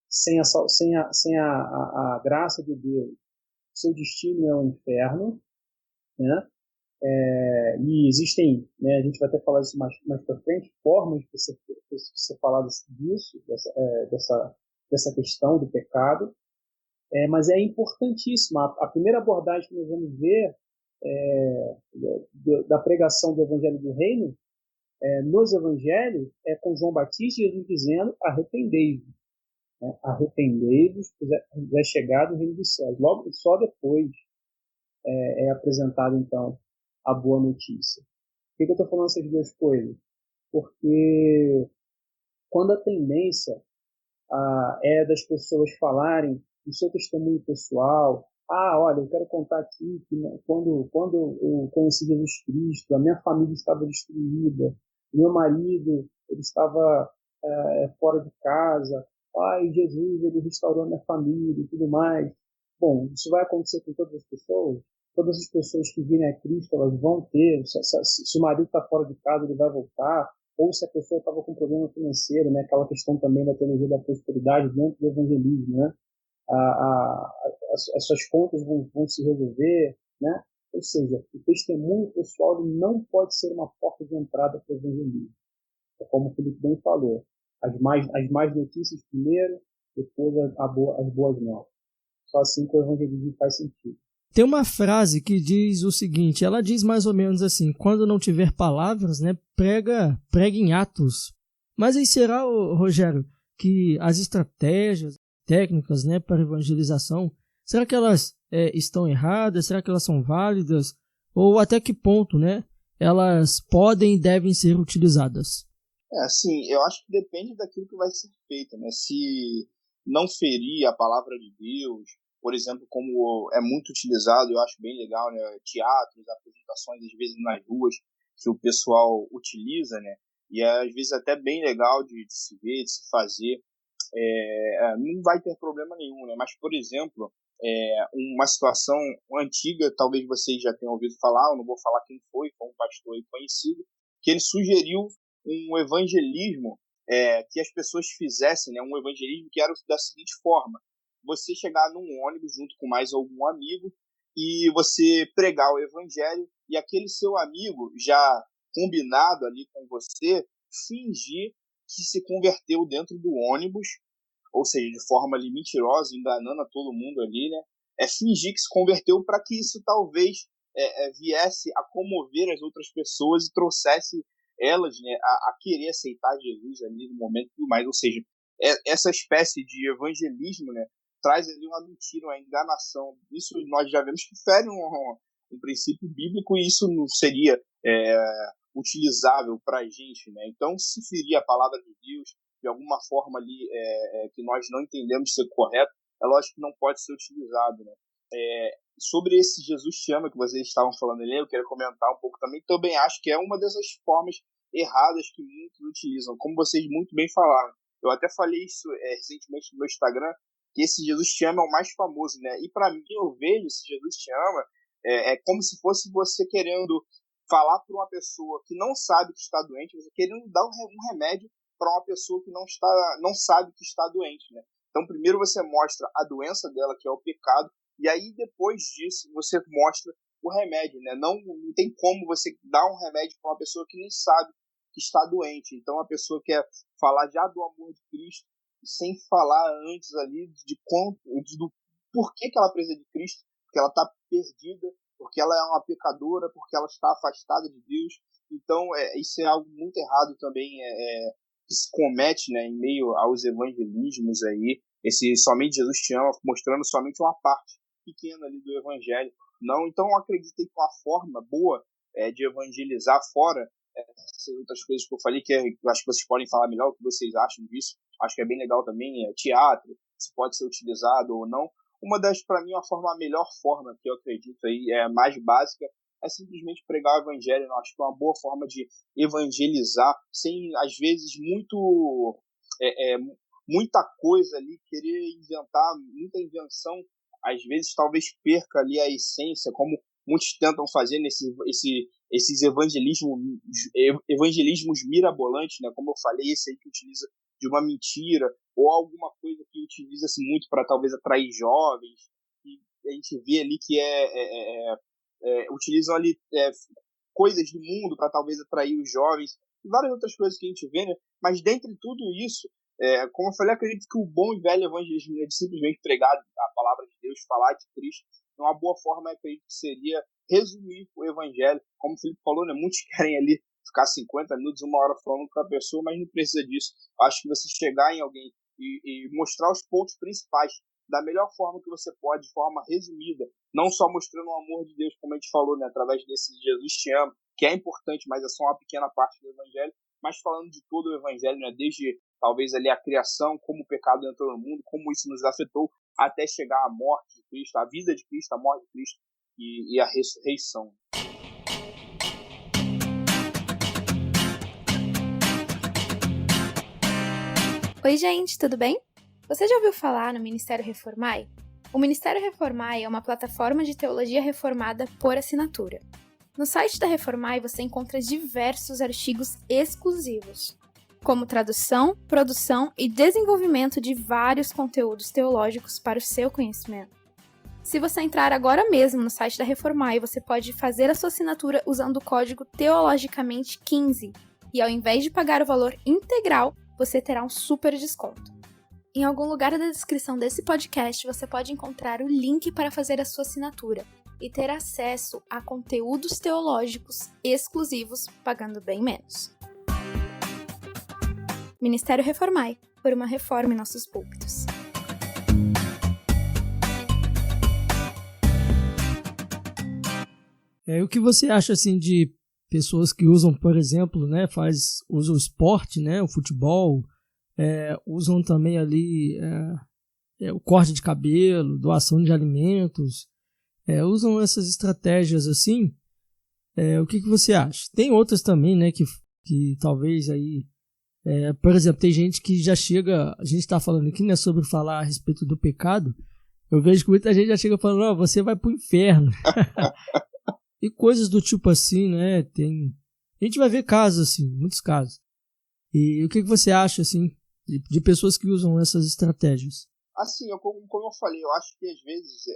sem a graça de Deus, seu destino é o inferno, né? E existem, né, a gente vai até falar isso mais para frente, formas de você falar disso, dessa questão do pecado, mas é importantíssima. A primeira abordagem que nós vamos ver da pregação do Evangelho do Reino, nos Evangelhos, é com João Batista e Jesus dizendo: arrependei-vos, né? Arrependei-vos, pois é chegado o reino dos céus. Logo, só depois é apresentado, então, a boa notícia. Por que eu estou falando essas duas coisas? Porque quando a tendência é das pessoas falarem do seu testemunho pessoal, olha, eu quero contar aqui que quando eu conheci Jesus Cristo, a minha família estava destruída, meu marido ele estava fora de casa, e Jesus ele restaurou a minha família e tudo mais. Bom, isso vai acontecer com todas as pessoas? Todas as pessoas que virem a Cristo, elas vão ter, se o marido está fora de casa, ele vai voltar, ou se a pessoa estava com problema financeiro, né? Aquela questão também da teologia da prosperidade dentro do evangelismo, né? As suas contas vão se resolver, né? Ou seja, o testemunho pessoal não pode ser uma porta de entrada para o evangelismo. É como o Felipe bem falou, as mais notícias primeiro, depois as boas novas. Só assim que o evangelismo faz sentido. Tem uma frase que diz o seguinte, ela diz mais ou menos assim: quando não tiver palavras, né, prega em atos. Mas aí será, Rogério, que as estratégias, técnicas, né, para evangelização, será que elas estão erradas? Será que elas são válidas? Ou até que ponto, né, elas podem e devem ser utilizadas? Assim, eu acho que depende daquilo que vai ser feito, né? Se não ferir a palavra de Deus, por exemplo, como é muito utilizado, eu acho bem legal, né? Teatros, apresentações, às vezes nas ruas, que o pessoal utiliza, né? E é, às vezes até bem legal de se ver, de se fazer. Não vai ter problema nenhum, né? Mas, por exemplo, uma situação antiga, talvez vocês já tenham ouvido falar, eu não vou falar quem foi um pastor aí conhecido, que ele sugeriu um evangelismo que as pessoas fizessem, né? Um evangelismo que era da seguinte forma: você chegar num ônibus junto com mais algum amigo e você pregar o evangelho e aquele seu amigo, já combinado ali com você, fingir que se converteu dentro do ônibus, ou seja, de forma ali mentirosa, enganando a todo mundo ali, né? Fingir que se converteu para que isso talvez viesse a comover as outras pessoas e trouxesse elas, né, a querer aceitar Jesus ali no momento e tudo mais. Ou seja, essa espécie de evangelismo, né, traz ali uma mentira, uma enganação. Isso nós já vemos que fere um princípio bíblico e isso não seria utilizável para a gente, né? Então, se ferir a palavra de Deus de alguma forma ali que nós não entendemos ser correto, é lógico que não pode ser utilizado, né? Sobre esse Jesus te ama que vocês estavam falando ali, eu quero comentar um pouco também. Também acho que é uma dessas formas erradas que muitos utilizam, como vocês muito bem falaram. Eu até falei isso recentemente no meu Instagram, que esse Jesus te ama é o mais famoso, né? E para mim, eu vejo esse Jesus te ama como se fosse você querendo falar para uma pessoa que não sabe que está doente, você querendo dar um remédio para uma pessoa que não sabe que está doente, né? Então, primeiro você mostra a doença dela, que é o pecado, E aí, depois disso, você mostra o remédio, né? Não tem como você dar um remédio para uma pessoa que nem sabe que está doente. Então, a pessoa quer falar já do amor de Cristo, sem falar antes ali do porquê que ela precisa de Cristo, porque ela está perdida, porque ela é uma pecadora, porque ela está afastada de Deus. Então, isso é algo muito errado também, que se comete, né, em meio aos evangelismos aí, esse somente Jesus te ama, mostrando somente uma parte pequena ali do evangelho. Não, então eu acredito que uma forma boa de evangelizar fora essas outras coisas que eu falei, que eu acho que vocês podem falar melhor o que vocês acham disso, acho que é bem legal também, teatro, se pode ser utilizado ou não. Para mim, a melhor forma que eu acredito aí, mais básica, é simplesmente pregar o evangelho. Eu acho que é uma boa forma de evangelizar, sem, às vezes, muita coisa ali, querer inventar, muita invenção, às vezes talvez perca ali a essência, como muitos tentam fazer esses evangelismos mirabolantes, né? Como eu falei, esse aí que utiliza de uma mentira, ou alguma coisa que utiliza-se muito para talvez atrair jovens, e a gente vê ali que utilizam ali coisas do mundo para talvez atrair os jovens, e várias outras coisas que a gente vê, né? Mas dentre tudo isso, como eu falei, acredito que o bom e velho evangelismo é de simplesmente pregar a palavra de Deus, falar de Cristo. Uma boa forma, acredito que seria resumir o evangelho. Como o Felipe falou, né? Muitos querem ali ficar 50 minutos, 1 hora falando com a pessoa, mas não precisa disso. Acho que você chegar em alguém e mostrar os pontos principais da melhor forma que você pode, de forma resumida, não só mostrando o amor de Deus, como a gente falou, né? Através desse Jesus te ama, que é importante, mas é só uma pequena parte do evangelho, mas falando de todo o evangelho, né? Desde talvez ali a criação, como o pecado entrou no mundo, como isso nos afetou, até chegar à morte de Cristo, a vida de Cristo, a morte de Cristo e a ressurreição. Oi, gente, tudo bem? Você já ouviu falar no Ministério Reformai? O Ministério Reformai é uma plataforma de teologia reformada por assinatura. No site da Reformai você encontra diversos artigos exclusivos, como tradução, produção e desenvolvimento de vários conteúdos teológicos para o seu conhecimento. Se você entrar agora mesmo no site da Reformai, você pode fazer a sua assinatura usando o código teologicamente15 e ao invés de pagar o valor integral, você terá um super desconto. Em algum lugar da descrição desse podcast você pode encontrar o link para fazer a sua assinatura e ter acesso a conteúdos teológicos exclusivos pagando bem menos. Ministério Reformai, por uma reforma em nossos púlpitos. O que você acha assim de pessoas que usam, por exemplo, né, usam o esporte, né, o futebol, usam também ali o corte de cabelo, doação de alimentos, usam essas estratégias assim? O que você acha? Tem outras também, né, que talvez aí, por exemplo, tem gente que já chega, a gente está falando aqui, né, sobre falar a respeito do pecado, eu vejo que muita gente já chega falando, você vai pro inferno. E coisas do tipo assim, né, a gente vai ver casos assim, muitos casos. E o que você acha, assim, de pessoas que usam essas estratégias? Assim, como eu falei, eu acho que às vezes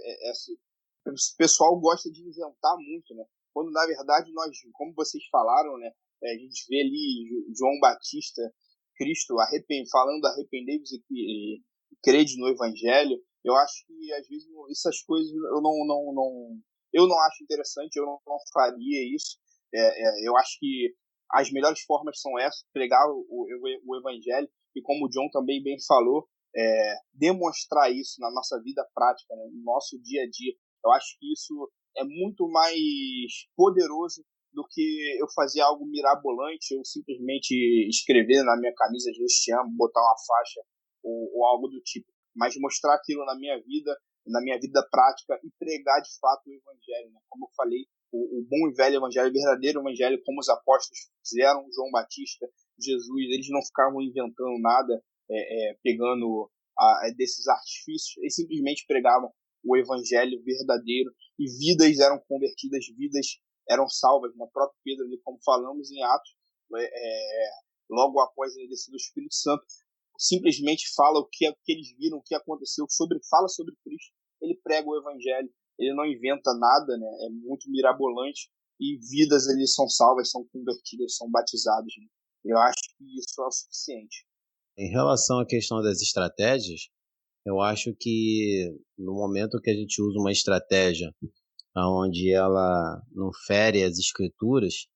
o pessoal gosta de inventar muito, né? Quando na verdade nós, como vocês falaram, né, a gente vê ali João Batista, Cristo falando arrependei-vos e crede no Evangelho. Eu acho que às vezes essas coisas eu não acho interessante, eu não faria isso. Eu acho que as melhores formas são essas, pregar o Evangelho e, como o John também bem falou, demonstrar isso na nossa vida prática, né, no nosso dia a dia. Eu acho que isso é muito mais poderoso do que eu fazer algo mirabolante, eu simplesmente escrever na minha camisa Jesus te amo, botar uma faixa ou algo do tipo. Mas mostrar aquilo na minha vida prática e pregar de fato o Evangelho, né? Como eu falei, o bom e velho Evangelho, o verdadeiro Evangelho, como os apóstolos fizeram, João Batista, Jesus, eles não ficavam inventando nada, pegando desses artifícios, eles simplesmente pregavam o Evangelho verdadeiro e vidas eram convertidas, vidas eram salvas. No próprio Pedro, ali, como falamos em Atos, logo após a descida do Espírito Santo, simplesmente fala o que eles viram, o que aconteceu, fala sobre Cristo. ele prega o evangelho, ele não inventa nada, né? É muito mirabolante e vidas ali são salvas, são convertidas, são batizadas, né? Eu acho que isso é o suficiente. Em relação à questão das estratégias, eu acho que no momento que a gente usa uma estratégia onde ela não fere as escrituras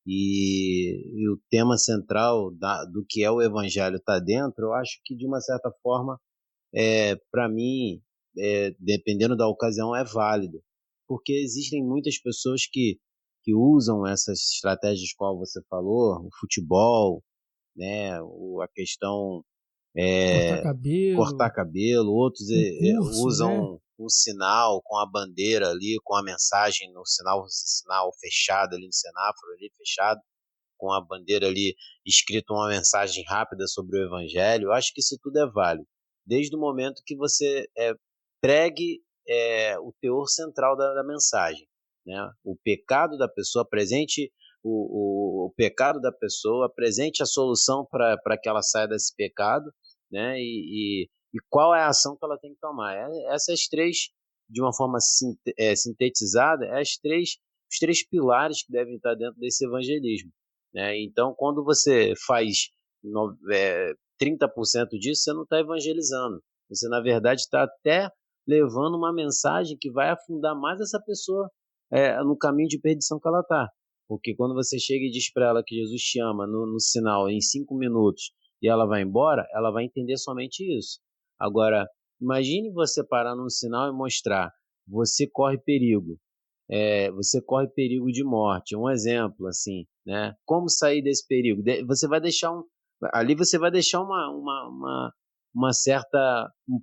e o tema central do que é o evangelho está dentro, eu acho que de uma certa forma, para mim, dependendo da ocasião, é válido. Porque existem muitas pessoas que usam essas estratégias, qual você falou, o futebol, né, a questão Cortar cabelo, outros concurso, né? usam um sinal com a bandeira ali, com a mensagem no sinal fechado ali no semáforo ali fechado, com a bandeira ali escrito uma mensagem rápida sobre o evangelho. Eu acho que isso tudo é válido, desde o momento que você pregue o teor central da mensagem, né? O pecado da pessoa, apresente o pecado da pessoa, apresente a solução para que ela saia desse pecado, né? E qual é a ação que ela tem que tomar. Essas três, de uma forma sintetizada, os três pilares que devem estar dentro desse evangelismo, né? Então, quando você faz 30% disso, você não está evangelizando. Você, na verdade, está até levando uma mensagem que vai afundar mais essa pessoa no caminho de perdição que ela está. Porque quando você chega e diz para ela que Jesus te ama no sinal em 5 minutos e ela vai embora, ela vai entender somente isso. Agora, imagine você parar num sinal e mostrar: você corre perigo. Você corre perigo de morte. Um exemplo, assim, né? Como sair desse perigo? Você vai deixar ali você vai deixar um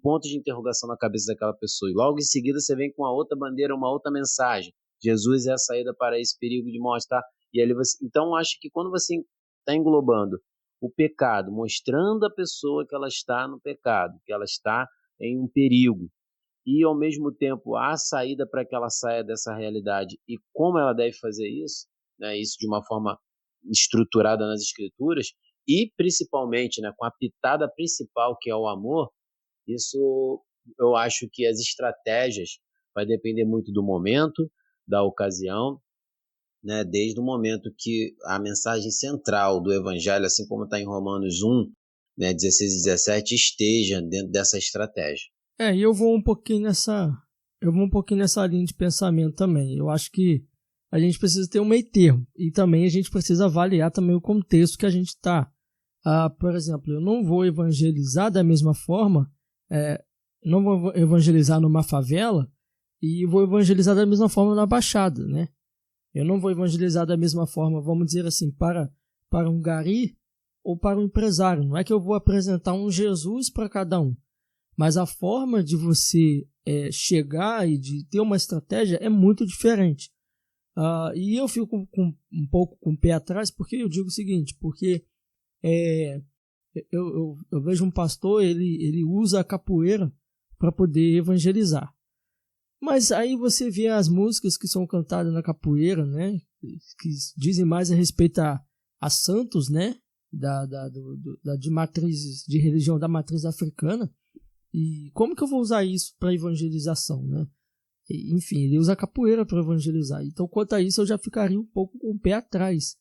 ponto de interrogação na cabeça daquela pessoa. E logo em seguida você vem com a outra bandeira, uma outra mensagem. Jesus é a saída para esse perigo de morte, tá? E ali então, acho que quando você está englobando o pecado, mostrando a pessoa que ela está no pecado, que ela está em um perigo, e ao mesmo tempo a saída para que ela saia dessa realidade e como ela deve fazer isso, né, isso de uma forma estruturada nas escrituras e principalmente, né, com a pitada principal que é o amor, isso eu acho que as estratégias vai depender muito do momento, da ocasião, né, desde o momento que a mensagem central do evangelho, assim como está em Romanos 1, né, 16 e 17, esteja dentro dessa estratégia. E eu vou um pouquinho nessa linha de pensamento também. Eu acho que a gente precisa ter um meio termo e também a gente precisa avaliar também o contexto que a gente está. Por exemplo, eu não vou evangelizar da mesma forma, não vou evangelizar numa favela e vou evangelizar da mesma forma na Baixada, né? Eu não vou evangelizar da mesma forma, vamos dizer assim, para um gari ou para um empresário. Não é que eu vou apresentar um Jesus para cada um, mas a forma de você chegar e de ter uma estratégia é muito diferente. E eu fico um pouco com o pé atrás, porque eu digo o seguinte, porque eu vejo um pastor, ele usa a capoeira para poder evangelizar. Mas aí você vê as músicas que são cantadas na capoeira, né, que dizem mais a respeito a santos, né, de matriz de religião da matriz africana. E como que eu vou usar isso para evangelização, né? Enfim, ele usa a capoeira para evangelizar. Então, quanto a isso, eu já ficaria um pouco com o pé atrás,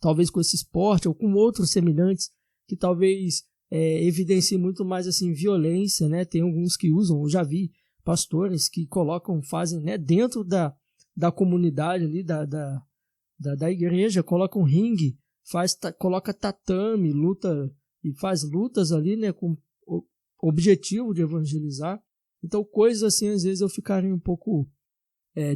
talvez com esse esporte ou com outros semelhantes que talvez evidenciem muito mais assim violência, né? Tem alguns que usam, eu já vi pastores que fazem, né, dentro da comunidade ali, da igreja, colocam ringue, coloca tatame, luta e faz lutas ali, né, com o objetivo de evangelizar. Então, coisas assim, às vezes eu ficaria um pouco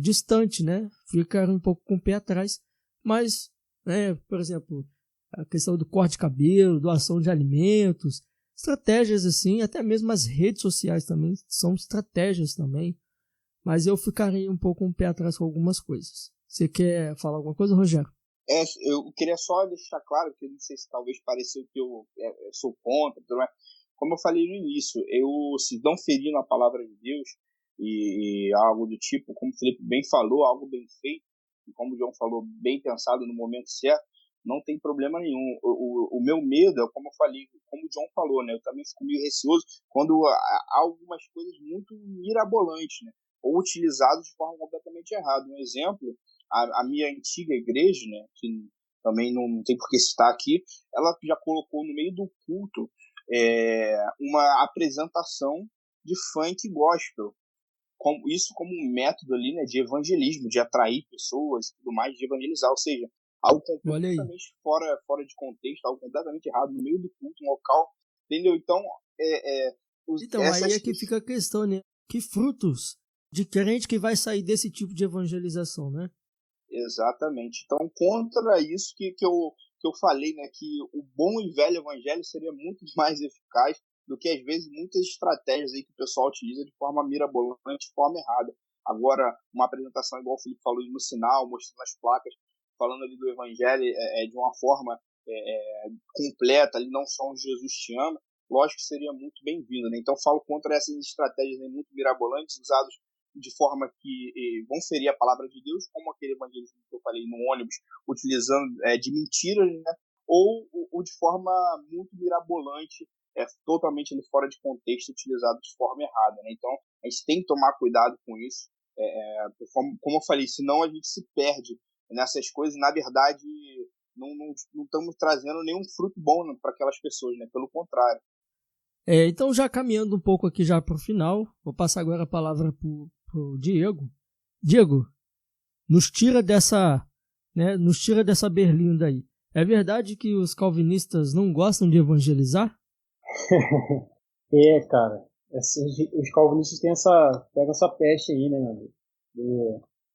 distante, né? Ficaria um pouco com o pé atrás. Mas, né, por exemplo, a questão do corte de cabelo, doação de alimentos, estratégias assim, até mesmo as redes sociais também são estratégias também. Mas eu ficaria um pouco com o pé atrás com algumas coisas. Você quer falar alguma coisa, Rogério? Eu queria só deixar claro, que não sei se talvez pareceu que eu sou contra, mas como eu falei no início, se não ferindo a palavra de Deus e algo do tipo, como o Felipe bem falou, algo bem feito, e como o João falou, bem pensado no momento certo, não tem problema nenhum. O meu medo é, como eu falei, como o John falou, né? Eu também fico meio receoso quando há algumas coisas muito mirabolantes, né? Ou utilizadas de forma completamente errada. Um exemplo, a minha antiga igreja, né? Que também não tem por que citar aqui, ela já colocou no meio do culto uma apresentação de funk gospel. Isso como um método ali, né, de evangelismo, de atrair pessoas e tudo mais, de evangelizar, ou seja, algo completamente fora de contexto, algo completamente errado, no meio do culto, um local, entendeu? Então, aí é que fica a questão, né? Que frutos de crente que vai sair desse tipo de evangelização, né? Exatamente. Então, contra isso que eu falei, né, que o bom e velho evangelho seria muito mais eficaz do que, às vezes, muitas estratégias aí que o pessoal utiliza de forma mirabolante, de forma errada. Agora, uma apresentação, igual o Felipe falou, no sinal, mostrando as placas, falando ali do evangelho de uma forma completa, ali não só um Jesus te ama, lógico que seria muito bem-vindo, né? Então, falo contra essas estratégias, né, muito mirabolantes, usadas de forma que vão ferir a palavra de Deus, como aquele evangelismo que eu falei no ônibus, utilizando de mentiras, né? Ou de forma muito mirabolante, totalmente fora de contexto, utilizado de forma errada, né? Então, a gente tem que tomar cuidado com isso. Como eu falei, senão a gente se perde nessas coisas. Na verdade, não estamos trazendo nenhum fruto bom, né, para aquelas pessoas, né? Pelo contrário. Então, já caminhando um pouco aqui já para o final, vou passar agora a palavra para o Diego. Diego, nos tira dessa berlinda aí. É verdade que os calvinistas não gostam de evangelizar? Cara, os calvinistas pegam essa peste aí, né, meu amigo?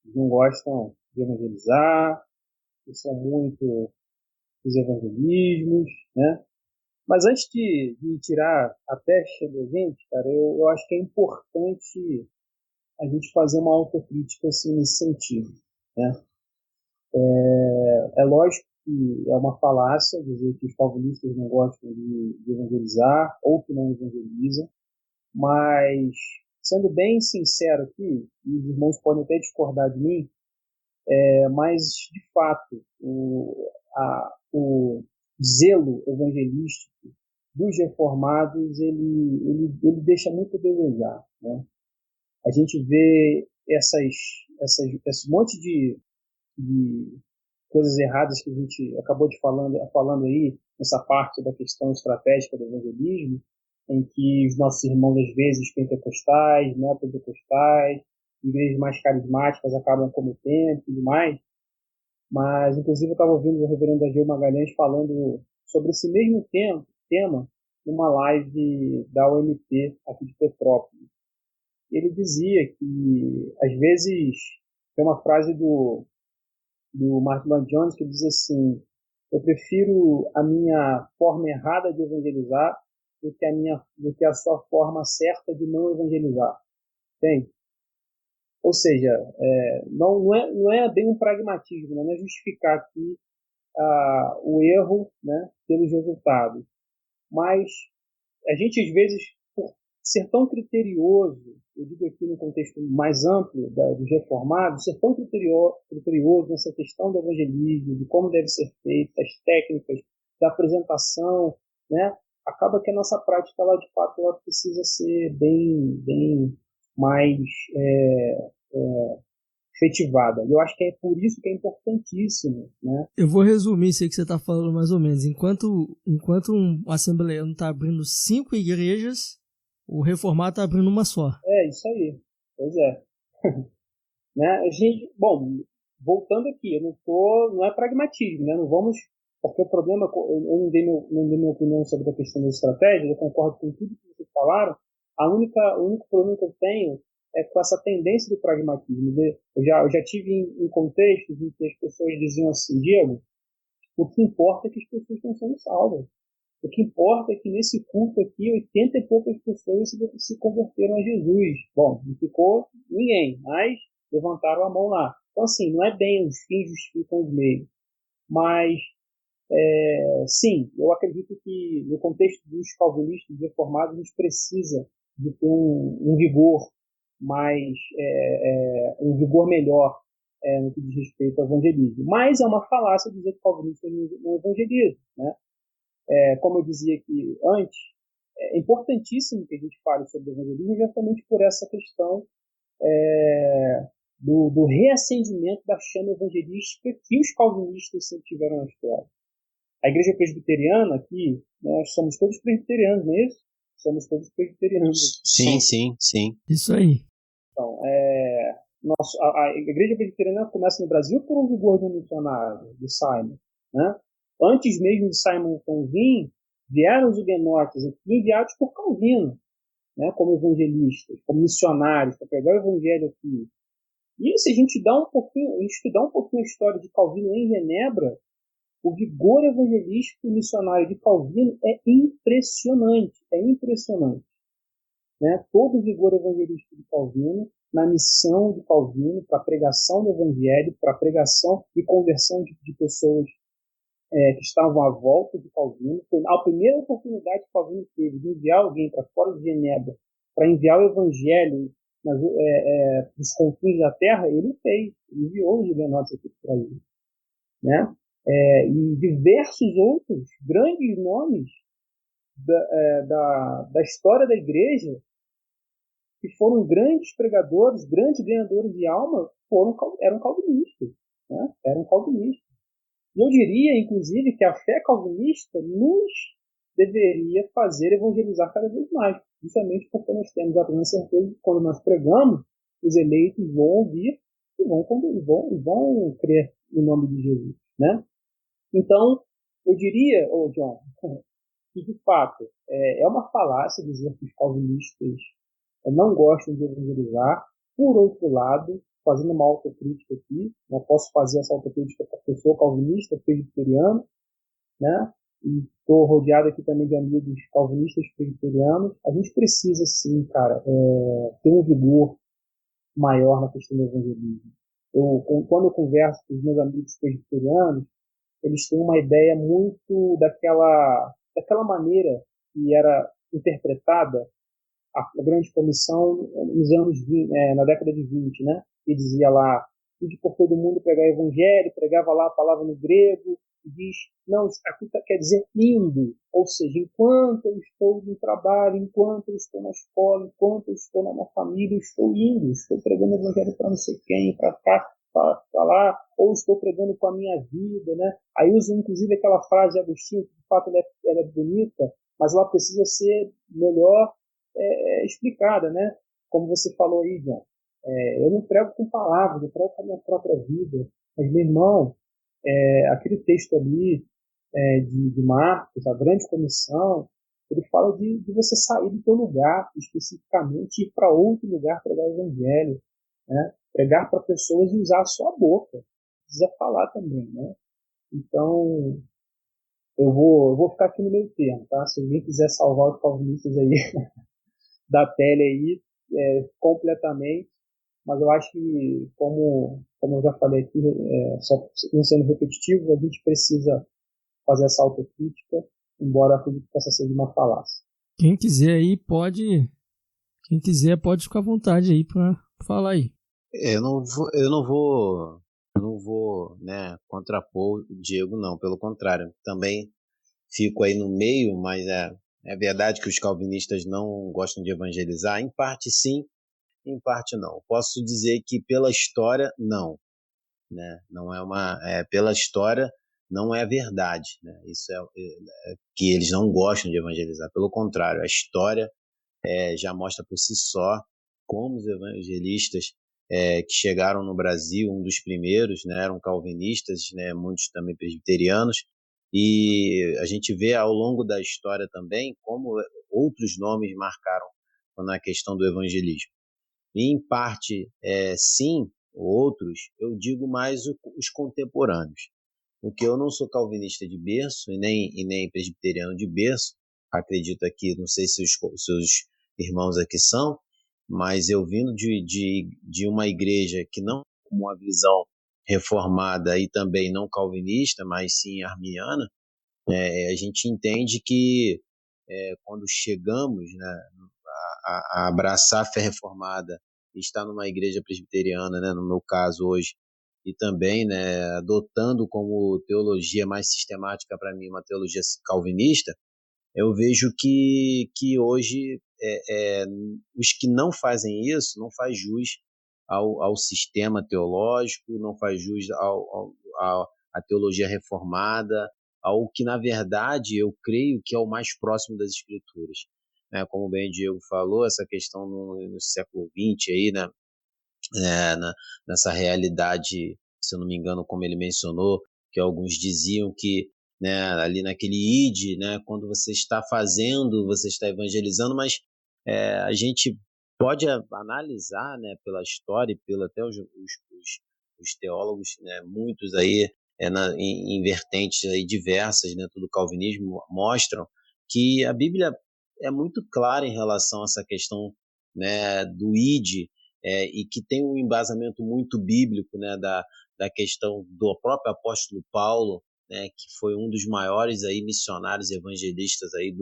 Eles não gostam de evangelizar, eles são muito dos evangelismos, né? Mas antes de tirar a peste da gente, cara, eu acho que é importante a gente fazer uma autocrítica assim, nesse sentido, né? É lógico que é uma falácia dizer que os calvinistas não gostam de evangelizar ou que não evangelizam, mas, sendo bem sincero aqui, e os irmãos podem até discordar de mim, mas, de fato, o zelo evangelístico dos reformados, ele deixa muito a desejar, né? A gente vê esse monte de coisas erradas que a gente acabou de falando aí, nessa parte da questão estratégica do evangelismo, em que os nossos irmãos, às vezes, pentecostais, neopentecostais, igrejas mais carismáticas acabam cometendo e tudo mais. Mas, inclusive, eu estava ouvindo o reverendo Ageu Magalhães falando sobre esse mesmo tema numa live da UMP aqui de Petrópolis. Ele dizia que, às vezes, tem uma frase do Martin Lloyd Jones que diz assim: eu prefiro a minha forma errada de evangelizar do que a sua forma certa de não evangelizar. Entende? Ou seja, não é bem um pragmatismo, não é justificar aqui o erro, né, pelos resultados. Mas a gente, às vezes, por ser tão criterioso, eu digo aqui no contexto mais amplo dos reformados, ser tão criterioso nessa questão do evangelismo, de como deve ser feito, das técnicas, da apresentação, né, acaba que a nossa prática, ela, de fato, ela precisa ser bem mais efetivada. Eu acho que é por isso que é importantíssimo, né? Eu vou resumir isso aí que você está falando mais ou menos. Enquanto um assembleano está abrindo 5 igrejas, o reformado está abrindo uma só. Isso aí. Pois é. Né? Bom, voltando aqui, não é pragmatismo, né? Não vamos, porque o problema, eu não dei minha opinião sobre a questão das estratégias, eu concordo com tudo que vocês falaram. O único problema que eu tenho é com essa tendência do pragmatismo. Eu já tive em contextos em que as pessoas diziam assim: Diego, o que importa é que as pessoas estão sendo salvas. O que importa é que nesse culto aqui 80 e poucas pessoas se converteram a Jesus. Bom, não ficou ninguém, mas levantaram a mão lá. Então, assim, não é bem os fins justificam os meios. Mas, sim, eu acredito que no contexto dos calvinistas reformados, a gente precisa de ter um vigor mais, um vigor melhor no que diz respeito ao evangelismo. Mas é uma falácia dizer que calvinistas não evangelizam, né? Como eu dizia aqui antes, é importantíssimo que a gente fale sobre o evangelismo justamente por essa questão do reacendimento da chama evangelística que os calvinistas sempre tiveram na história. A igreja presbiteriana aqui, nós somos todos presbiterianos, não é isso? Somos todos presbiterianos. Sim. Isso aí. Então, a igreja presbiteriana começa no Brasil por um vigor do missionário, de Simon, né? Antes mesmo de Simonton vir, vieram os huguenotes aqui enviados por Calvino, né? Como evangelistas, como missionários, para pregar o evangelho aqui. E se a gente estudar um pouquinho a história de Calvino em Genebra, o vigor evangelístico e missionário de Calvino é impressionante, né? Todo o vigor evangelístico de Calvino, na missão de Calvino, para a pregação do evangelho, para a pregação e conversão de pessoas que estavam à volta de Calvino. A primeira oportunidade que Calvino teve de enviar alguém para fora de Genebra, para enviar o evangelho dos confins da terra, ele fez, ele enviou os huguenotes aqui para ele, né? E diversos outros grandes nomes da história da igreja, que foram grandes pregadores, grandes ganhadores de alma, eram calvinistas, né? Eram calvinistas. E eu diria, inclusive, que a fé calvinista nos deveria fazer evangelizar cada vez mais, justamente porque nós temos a plena certeza de que quando nós pregamos, os eleitos vão ouvir e vão crer no nome de Jesus, né? Então, eu diria, John, que de fato é uma falácia dizer que os calvinistas não gostam de evangelizar. Por outro lado, fazendo uma autocrítica aqui, eu posso fazer essa autocrítica para a pessoa calvinista, presbiteriana, né? E estou rodeado aqui também de amigos calvinistas presbiterianos. A gente precisa, sim, cara, ter um vigor maior na questão do evangelismo. Quando eu converso com os meus amigos presbiterianos, eles têm uma ideia muito daquela maneira que era interpretada a grande comissão nos anos 20, na década de 20, né? Que dizia lá, ide por todo mundo pregar o evangelho, pregava lá a palavra no grego, e diz, não, aqui quer dizer indo, ou seja, enquanto eu estou no trabalho, enquanto eu estou na escola, enquanto eu estou na minha família, eu estou indo, estou pregando o evangelho para não sei quem, para cá, para lá, ou estou pregando com a minha vida, né? Aí usa inclusive aquela frase de Agostinho, que de fato ela é bonita, mas ela precisa ser melhor explicada, né? Como você falou aí, John. Eu não prego com palavras, eu prego com a minha própria vida. Mas, meu irmão, aquele texto ali de Marcos, a grande comissão, ele fala de você sair do teu lugar, especificamente, e ir para outro lugar pregar o evangelho, né? Pregar para pessoas e usar a sua boca. Precisa falar também, né? Então, eu vou ficar aqui no meio termo, tá? Se alguém quiser salvar os calvinistas aí da pele aí, completamente, mas eu acho que, como eu já falei aqui, só não sendo repetitivo, a gente precisa fazer essa autocrítica, embora acredito que possa ser de uma falácia. Quem quiser aí pode ficar à vontade aí para falar aí. Eu não vou, né, contrapor o Diego, não, pelo contrário, também fico aí no meio, mas é verdade que os calvinistas não gostam de evangelizar, em parte sim, em parte não. Posso dizer que pela história, não, né? Não pela história não é verdade, né? Isso é que eles não gostam de evangelizar, pelo contrário, a história já mostra por si só como os evangelistas que chegaram no Brasil, um dos primeiros, né, eram calvinistas, né, muitos também presbiterianos, e a gente vê ao longo da história também como outros nomes marcaram na questão do evangelismo. E em parte, sim, outros, eu digo mais os contemporâneos. Porque eu não sou calvinista de berço e nem presbiteriano de berço, acredito aqui, não sei se os seus irmãos aqui são, mas eu vindo de uma igreja que não com uma visão reformada e também não calvinista, mas sim arminiana, a gente entende que quando chegamos, né, a abraçar a fé reformada e estar numa igreja presbiteriana, né, no meu caso hoje, e também, né, adotando como teologia mais sistemática para mim uma teologia calvinista, eu vejo que hoje os que não fazem isso não faz jus ao sistema teológico, não faz jus à teologia reformada, ao que, na verdade, eu creio que é o mais próximo das Escrituras. Né? Como bem o Diego falou, essa questão no século XX, aí, né? Nessa realidade, se eu não me engano, como ele mencionou, que alguns diziam que, né, ali naquele id, né, quando você está fazendo, você está evangelizando, mas a gente pode analisar, né, pela história e pelo até os teólogos, né, muitos aí em vertentes aí diversas dentro do calvinismo mostram que a Bíblia é muito clara em relação a essa questão, né, do id, e que tem um embasamento muito bíblico, né, da questão do próprio apóstolo Paulo, né, que foi um dos maiores aí missionários evangelistas aí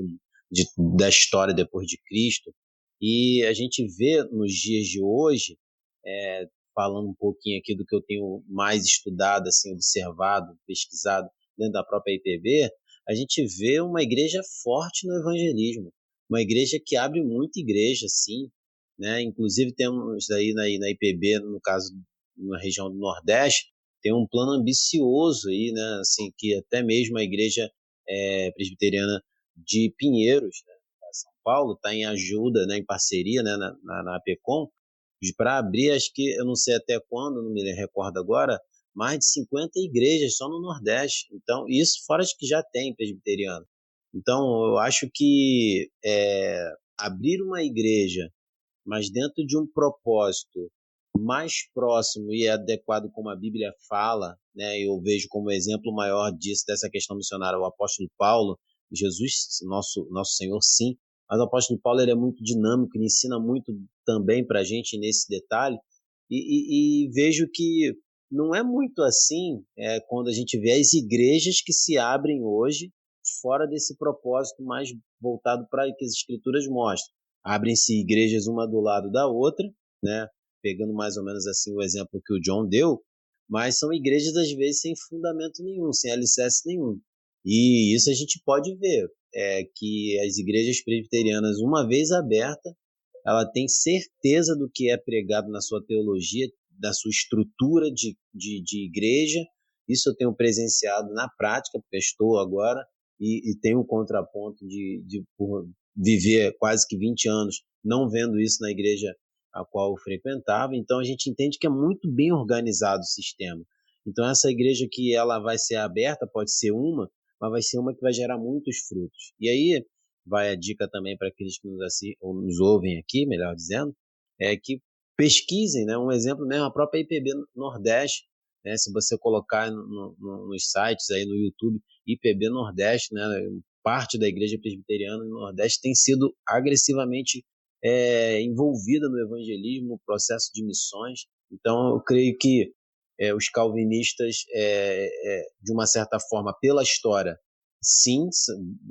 da história depois de Cristo. E a gente vê nos dias de hoje, falando um pouquinho aqui do que eu tenho mais estudado, assim, observado, pesquisado dentro da própria IPB, a gente vê uma igreja forte no evangelismo, uma igreja que abre muita igreja, sim, né? Inclusive temos aí na IPB, no caso, na região do Nordeste, tem um plano ambicioso aí, né? Assim, que até mesmo a igreja presbiteriana de Pinheiros, né, São Paulo, está em ajuda, né, em parceria, né, na APECOM, para abrir, acho que, eu não sei até quando, não me recordo agora, mais de 50 igrejas só no Nordeste. Então, isso fora as que já tem presbiteriano. Então, eu acho que abrir uma igreja, mas dentro de um propósito mais próximo e adequado como a Bíblia fala, né? Eu vejo como exemplo maior disso, dessa questão missionária, o apóstolo Paulo. Jesus, nosso Senhor, sim, mas o apóstolo Paulo, ele é muito dinâmico, ele ensina muito também para a gente nesse detalhe, e vejo que não é muito assim quando a gente vê as igrejas que se abrem hoje fora desse propósito mais voltado para que as Escrituras mostram. Abrem-se igrejas uma do lado da outra, né? Pegando mais ou menos assim o exemplo que o John deu, mas são igrejas às vezes sem fundamento nenhum, sem alicerce nenhum. E isso a gente pode ver, que as igrejas presbiterianas, uma vez aberta, ela tem certeza do que é pregado na sua teologia, da sua estrutura de igreja. Isso eu tenho presenciado na prática, porque estou agora, e tenho um contraponto por viver quase que 20 anos não vendo isso na igreja a qual eu frequentava. Então a gente entende que é muito bem organizado o sistema. Então essa igreja que ela vai ser aberta, pode ser uma, mas vai ser uma que vai gerar muitos frutos. E aí vai a dica também para aqueles que nos ouvem aqui, melhor dizendo, que pesquisem, né? Um exemplo mesmo, a própria IPB Nordeste, né? Se você colocar nos sites aí no YouTube, IPB Nordeste, né? Parte da igreja presbiteriana no Nordeste tem sido agressivamente envolvida no evangelismo, no processo de missões. Então eu creio que os calvinistas, de uma certa forma, pela história, sim,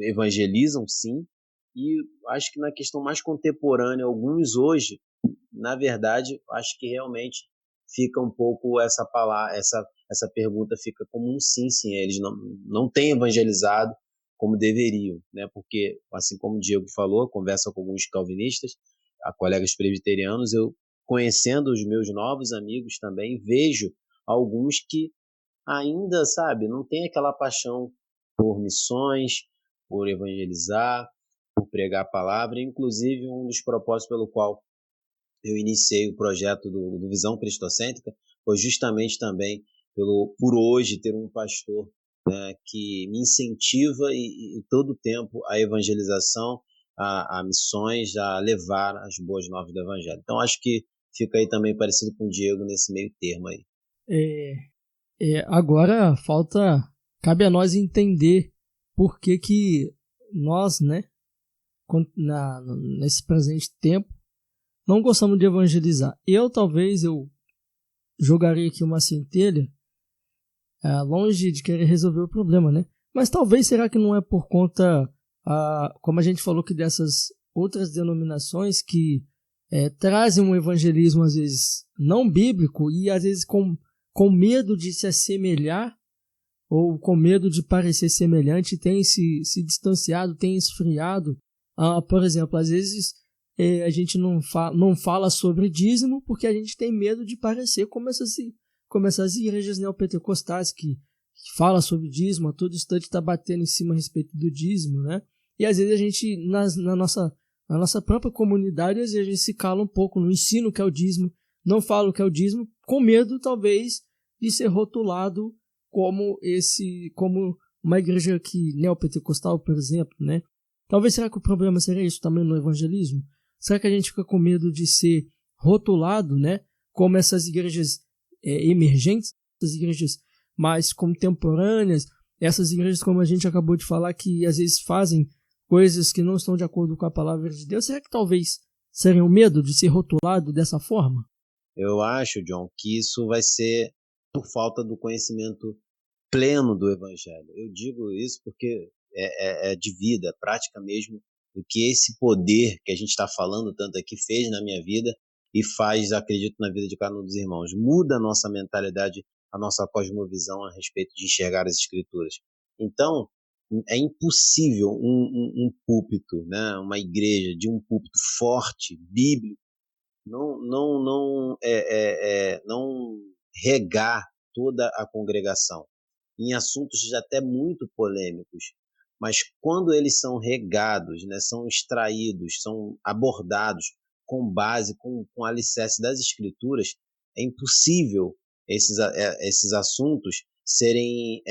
evangelizam, sim, e acho que na questão mais contemporânea, alguns hoje, na verdade, acho que realmente fica um pouco essa pergunta fica como um sim, eles não têm evangelizado como deveriam, né? Porque, assim como o Diego falou, conversa com alguns calvinistas, colegas presbiterianos, eu, conhecendo os meus novos amigos também, vejo alguns que ainda, sabe, não tem aquela paixão por missões, por evangelizar, por pregar a palavra. Inclusive, um dos propósitos pelo qual eu iniciei o projeto do Visão Cristocêntrica foi justamente também por hoje ter um pastor, né, que me incentiva e todo o tempo a evangelização, a missões, a levar as boas novas do evangelho. Então acho que fica aí também parecido com o Diego nesse meio termo aí. Agora cabe a nós entender por que nós, né, nesse presente tempo, não gostamos de evangelizar. Talvez eu jogaria aqui uma centelha, longe de querer resolver o problema, né? Mas talvez, será que não é por conta, como a gente falou, que dessas outras denominações que trazem um evangelismo às vezes não bíblico e às vezes com com medo de se assemelhar ou com medo de parecer semelhante, tem se distanciado, tem esfriado. Por exemplo, às vezes a gente não fala sobre dízimo porque a gente tem medo de parecer como essas igrejas neopentecostais que falam sobre dízimo, a todo instante está batendo em cima a respeito do dízimo, né? E às vezes a gente, na nossa própria comunidade, às vezes a gente se cala um pouco, não ensina o que é o dízimo, não fala o que é o dízimo, com medo talvez de ser rotulado como uma igreja neopentecostal, por exemplo, né? Talvez, será que o problema seria isso também no evangelismo? Será que a gente fica com medo de ser rotulado, né? Como essas igrejas emergentes, essas igrejas mais contemporâneas, essas igrejas, como a gente acabou de falar, que às vezes fazem coisas que não estão de acordo com a palavra de Deus? Será que talvez seria o medo de ser rotulado dessa forma? Eu acho, John, que isso vai ser por falta do conhecimento pleno do Evangelho. Eu digo isso porque é de vida, prática mesmo, do que esse poder que a gente está falando tanto aqui fez na minha vida e faz, acredito, na vida de cada um dos irmãos. Muda a nossa mentalidade, a nossa cosmovisão a respeito de enxergar as Escrituras. Então, é impossível um púlpito, né, uma igreja de um púlpito forte, bíblico, não regar toda a congregação em assuntos já até muito polêmicos, mas quando eles são regados, né, são extraídos, são abordados com base, com alicerce das Escrituras, é impossível esses assuntos serem,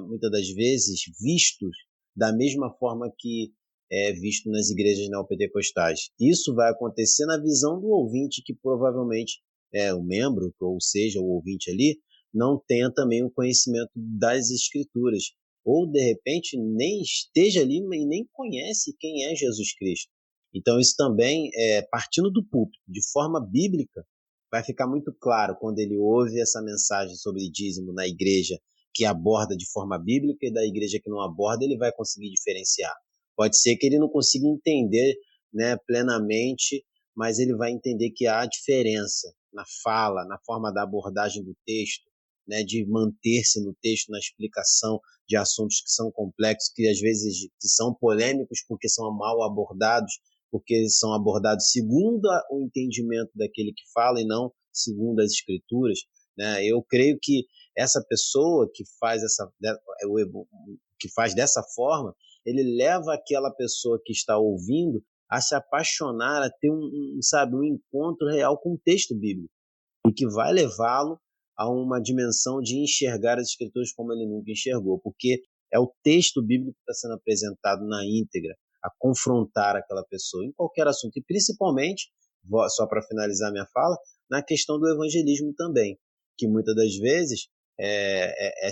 muitas das vezes, vistos da mesma forma que é visto nas igrejas neopentecostais. Isso vai acontecer na visão do ouvinte, que provavelmente é o membro, ou seja, o ouvinte ali, não tenha também o conhecimento das Escrituras, ou de repente nem esteja ali e nem conhece quem é Jesus Cristo. Então isso também, partindo do púlpito, de forma bíblica, vai ficar muito claro quando ele ouve essa mensagem sobre dízimo na igreja que aborda de forma bíblica e da igreja que não aborda, ele vai conseguir diferenciar. Pode ser que ele não consiga entender, né, plenamente, mas ele vai entender que há diferença na fala, na forma da abordagem do texto, né, de manter-se no texto, na explicação de assuntos que são complexos, que às vezes são polêmicos porque são mal abordados, porque são abordados segundo o entendimento daquele que fala e não segundo as Escrituras, né? Eu creio que essa pessoa que faz dessa forma, ele leva aquela pessoa que está ouvindo a se apaixonar, a ter um encontro real com o texto bíblico, e que vai levá-lo a uma dimensão de enxergar as Escrituras como ele nunca enxergou, porque é o texto bíblico que está sendo apresentado na íntegra, a confrontar aquela pessoa em qualquer assunto, e principalmente, só para finalizar minha fala, na questão do evangelismo também, que muitas das vezes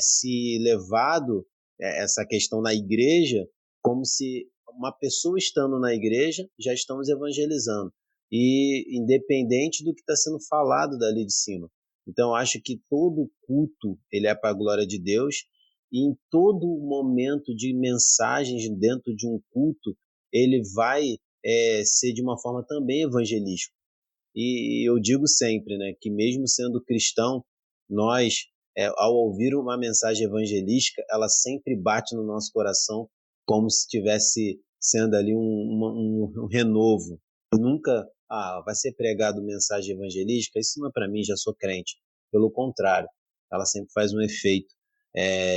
se levado essa questão na igreja como se uma pessoa estando na igreja já estamos evangelizando, e independente do que está sendo falado dali de cima. Então, eu acho que todo culto ele é para a glória de Deus, e em todo momento de mensagens dentro de um culto, ele vai ser de uma forma também evangelística. E eu digo sempre, né, que mesmo sendo cristão, nós, ao ouvir uma mensagem evangelística, ela sempre bate no nosso coração como se estivesse sendo ali um renovo. Nunca, vai ser pregado mensagem evangelística, isso não é para mim, já sou crente. Pelo contrário, ela sempre faz um efeito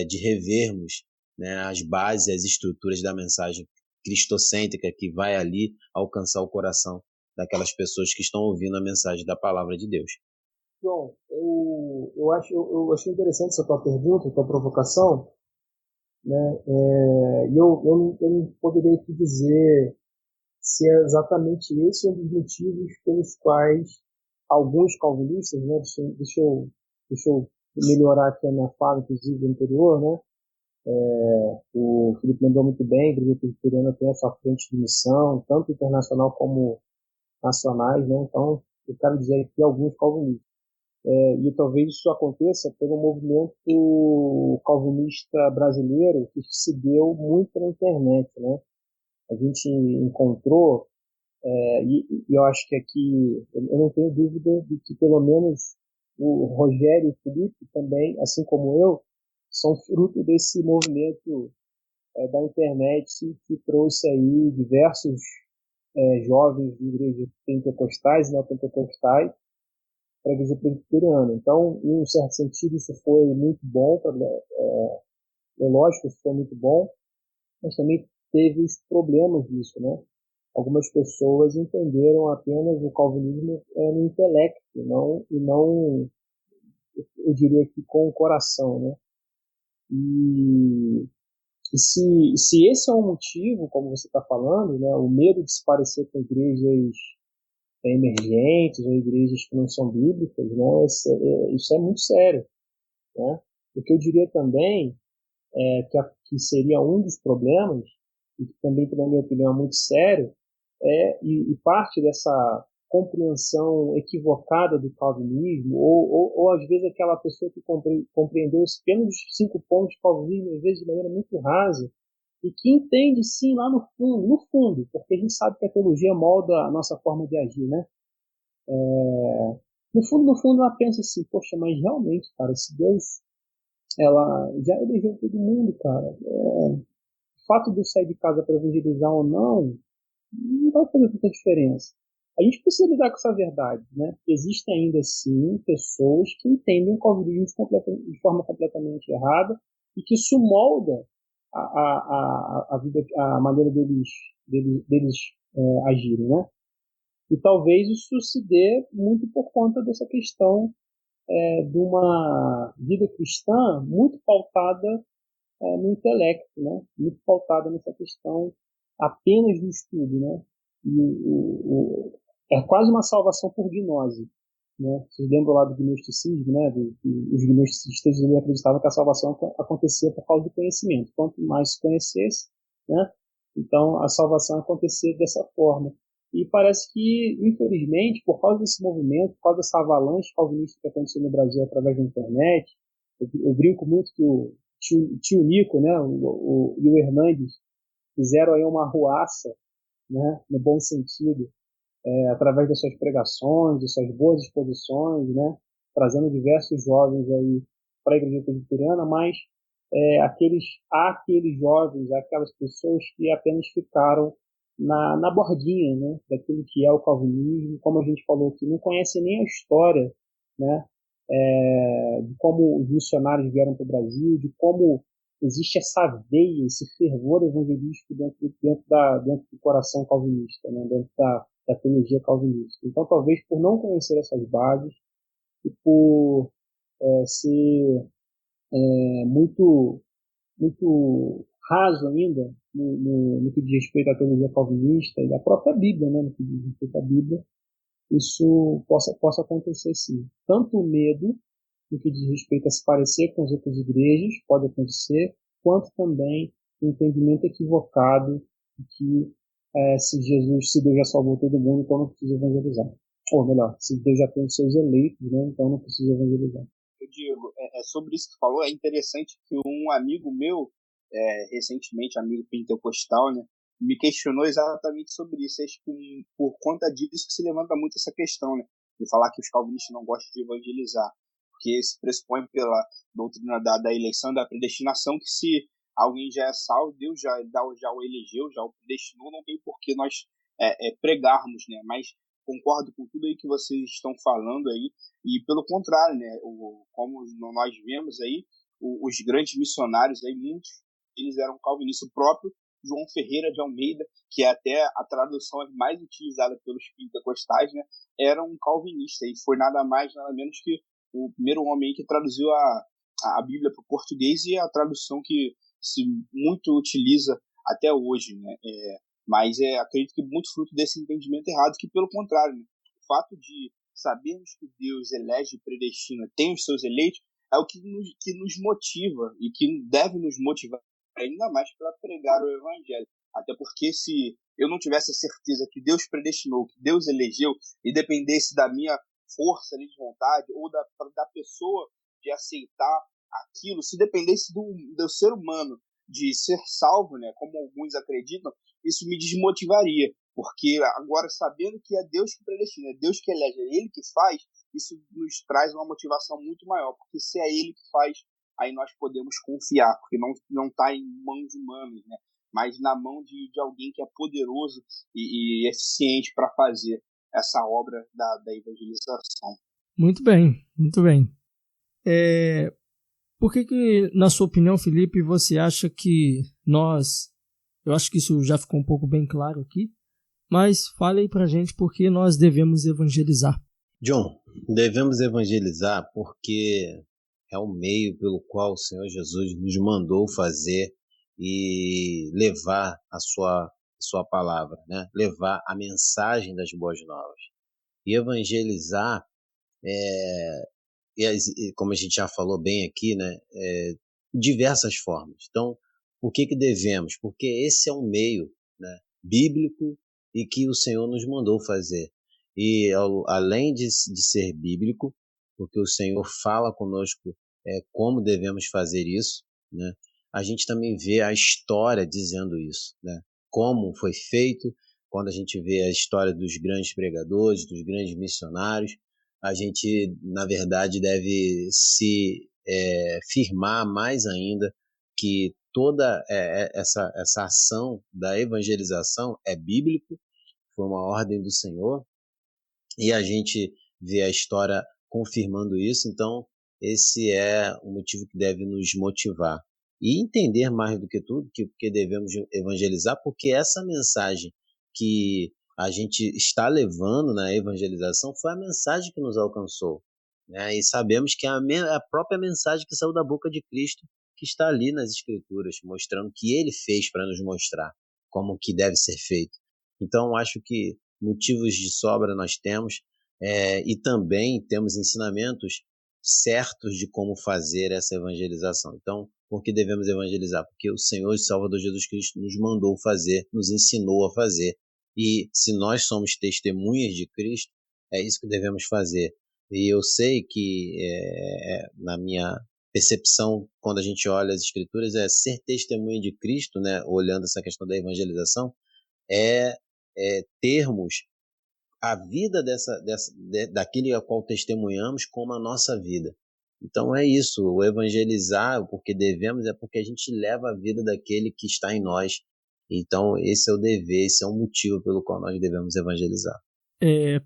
de revermos, né, as bases, as estruturas da mensagem cristocêntrica que vai ali alcançar o coração daquelas pessoas que estão ouvindo a mensagem da palavra de Deus. João, eu achei interessante essa tua pergunta, tua provocação, né? E eu não poderia te dizer se é exatamente esse um dos motivos pelos quais alguns calvinistas, né? Deixa eu melhorar aqui a minha fala, inclusive, anterior, né? O Felipe lembrou muito bem, a Igreja Presbiteriana tem a sua frente de missão, tanto internacional como nacionais, né? Então, eu quero dizer aqui alguns calvinistas. E talvez isso aconteça pelo movimento calvinista brasileiro que se deu muito na internet, né? A gente encontrou, e eu acho que aqui, eu não tenho dúvida de que pelo menos o Rogério e o Felipe também, assim como eu, são fruto desse movimento da internet que trouxe aí diversos jovens de igrejas pentecostais e neopentecostais para a igreja presbiteriana. Então, em um certo sentido, isso foi muito bom, lógico, isso foi muito bom, mas também teve os problemas disso, né? Algumas pessoas entenderam apenas o calvinismo no intelecto, e não, eu diria que com o coração, né? E se esse é um motivo, como você está falando, né, o medo de se parecer com igrejas emergentes ou igrejas que não são bíblicas, né, isso é muito sério, né? O que eu diria também é que seria um dos problemas, e que também, na minha opinião, é muito sério, e parte dessa compreensão equivocada do calvinismo, ou às vezes aquela pessoa que compreendeu apenas os 5 pontos de calvinismo, às vezes de maneira muito rasa, e que entende sim lá no fundo, porque a gente sabe que a teologia molda a nossa forma de agir, né? No fundo, ela pensa assim, poxa, mas realmente, cara, se Deus, ela já elegeu todo mundo, cara, o fato de eu sair de casa para evangelizar ou não vai fazer tanta diferença. A gente precisa lidar com essa verdade, né? Existem ainda assim pessoas que entendem o calvinismo de forma completamente errada e que isso molda a vida, a maneira deles agirem, né? E talvez isso se dê muito por conta dessa questão de uma vida cristã muito pautada no intelecto, né? Muito pautada nessa questão apenas do estudo, né? É quase uma salvação por gnose, né? Vocês lembram lá do gnosticismo, né? Os gnosticistas acreditavam que a salvação acontecia por causa do conhecimento. Quanto mais se conhecesse, né? Então a salvação acontecia dessa forma. E parece que, infelizmente, por causa desse movimento, por causa dessa avalanche calvinista que aconteceu no Brasil através da internet, eu brinco muito que o tio Nico, né? E o Hernandes fizeram aí uma arruaça, né? No bom sentido, através das suas pregações, de suas boas exposições, né? Trazendo diversos jovens aí para a igreja presbiteriana, mas há aqueles jovens, aquelas pessoas que apenas ficaram na bordinha, né? Daquilo que é o calvinismo, como a gente falou aqui, não conhecem nem a história, né? De como os missionários vieram para o Brasil, de como existe essa veia, esse fervor evangelístico dentro do coração calvinista, né? Dentro da teologia calvinista. Então, talvez por não conhecer essas bases e por ser muito raso ainda no que diz respeito à teologia calvinista e à própria Bíblia, né? No que diz respeito à Bíblia, isso possa acontecer sim. Tanto o medo no que diz respeito a se parecer com as outras igrejas pode acontecer, quanto também o entendimento equivocado de que se Deus já salvou todo mundo, então não precisa evangelizar. Ou melhor, se Deus já tem os seus eleitos, né, então não precisa evangelizar. Eu digo, sobre isso que tu falou, é interessante que um amigo meu, recentemente, amigo pentecostal, né, me questionou exatamente sobre isso. Acho que por conta disso que se levanta muito essa questão, né, de falar que os calvinistas não gostam de evangelizar, porque se pressupõe pela doutrina da eleição, da predestinação, que se alguém já é salvo, Deus já o elegeu, já o predestinou, não tem por que nós pregarmos, né? Mas concordo com tudo aí que vocês estão falando aí, e pelo contrário, né? Como nós vemos aí, os grandes missionários aí, muitos eles eram calvinistas. O próprio João Ferreira de Almeida, que é até a tradução mais utilizada pelos pentecostais, né? Era um calvinista, e foi nada mais, nada menos que o primeiro homem que traduziu a Bíblia para o português, e a tradução que se muito utiliza até hoje, né? Mas acredito que muito fruto desse entendimento errado, que pelo contrário, né? O fato de sabermos que Deus elege e predestina, tem os seus eleitos, é o que nos motiva e que deve nos motivar ainda mais para pregar o evangelho. Até porque se eu não tivesse a certeza que Deus predestinou, que Deus elegeu, e dependesse da minha força de vontade ou da pessoa de aceitar aquilo, se dependesse do ser humano de ser salvo, né, como alguns acreditam, isso me desmotivaria, porque agora, sabendo que é Deus que predestina, é Deus que elege, é Ele que faz, isso nos traz uma motivação muito maior, porque se é ele que faz, aí nós podemos confiar, porque não está em mãos humanas, né? Mas na mão de alguém que é poderoso e eficiente para fazer essa obra da evangelização. Muito bem, muito bem. Por que, na sua opinião, Felipe, você acha que eu acho que isso já ficou um pouco bem claro aqui, mas fale aí pra gente por que nós devemos evangelizar. John, devemos evangelizar porque é o meio pelo qual o Senhor Jesus nos mandou fazer e levar a sua palavra, né? Levar a mensagem das boas novas. E evangelizar, como a gente já falou bem aqui, né? Diversas formas. Então, por que devemos? Porque esse é um meio, né, bíblico e que o Senhor nos mandou fazer. E além de ser bíblico, porque o Senhor fala conosco como devemos fazer isso, né? A gente também vê a história dizendo isso, né? Como foi feito. Quando a gente vê a história dos grandes pregadores, dos grandes missionários, a gente, na verdade, deve se firmar mais ainda que toda essa ação da evangelização é bíblico, foi uma ordem do Senhor, e a gente vê a história confirmando isso. Então esse é o motivo que deve nos motivar e entender mais do que tudo que devemos evangelizar, porque essa mensagem que a gente está levando na evangelização foi a mensagem que nos alcançou, né? E sabemos que é a própria mensagem que saiu da boca de Cristo, que está ali nas Escrituras, mostrando que Ele fez para nos mostrar como que deve ser feito. Então, acho que motivos de sobra nós temos, e também temos ensinamentos certos de como fazer essa evangelização. Então, por que devemos evangelizar? Porque o Senhor e Salvador Jesus Cristo nos mandou fazer, nos ensinou a fazer. E se nós somos testemunhas de Cristo, é isso que devemos fazer. E eu sei que, na minha percepção, quando a gente olha as Escrituras, ser testemunha de Cristo, né, olhando essa questão da evangelização, termos a vida daquele a qual testemunhamos como a nossa vida. Então é isso, o evangelizar, porque devemos, é porque a gente leva a vida daquele que está em nós. Então esse é o dever, esse é o motivo pelo qual nós devemos evangelizar.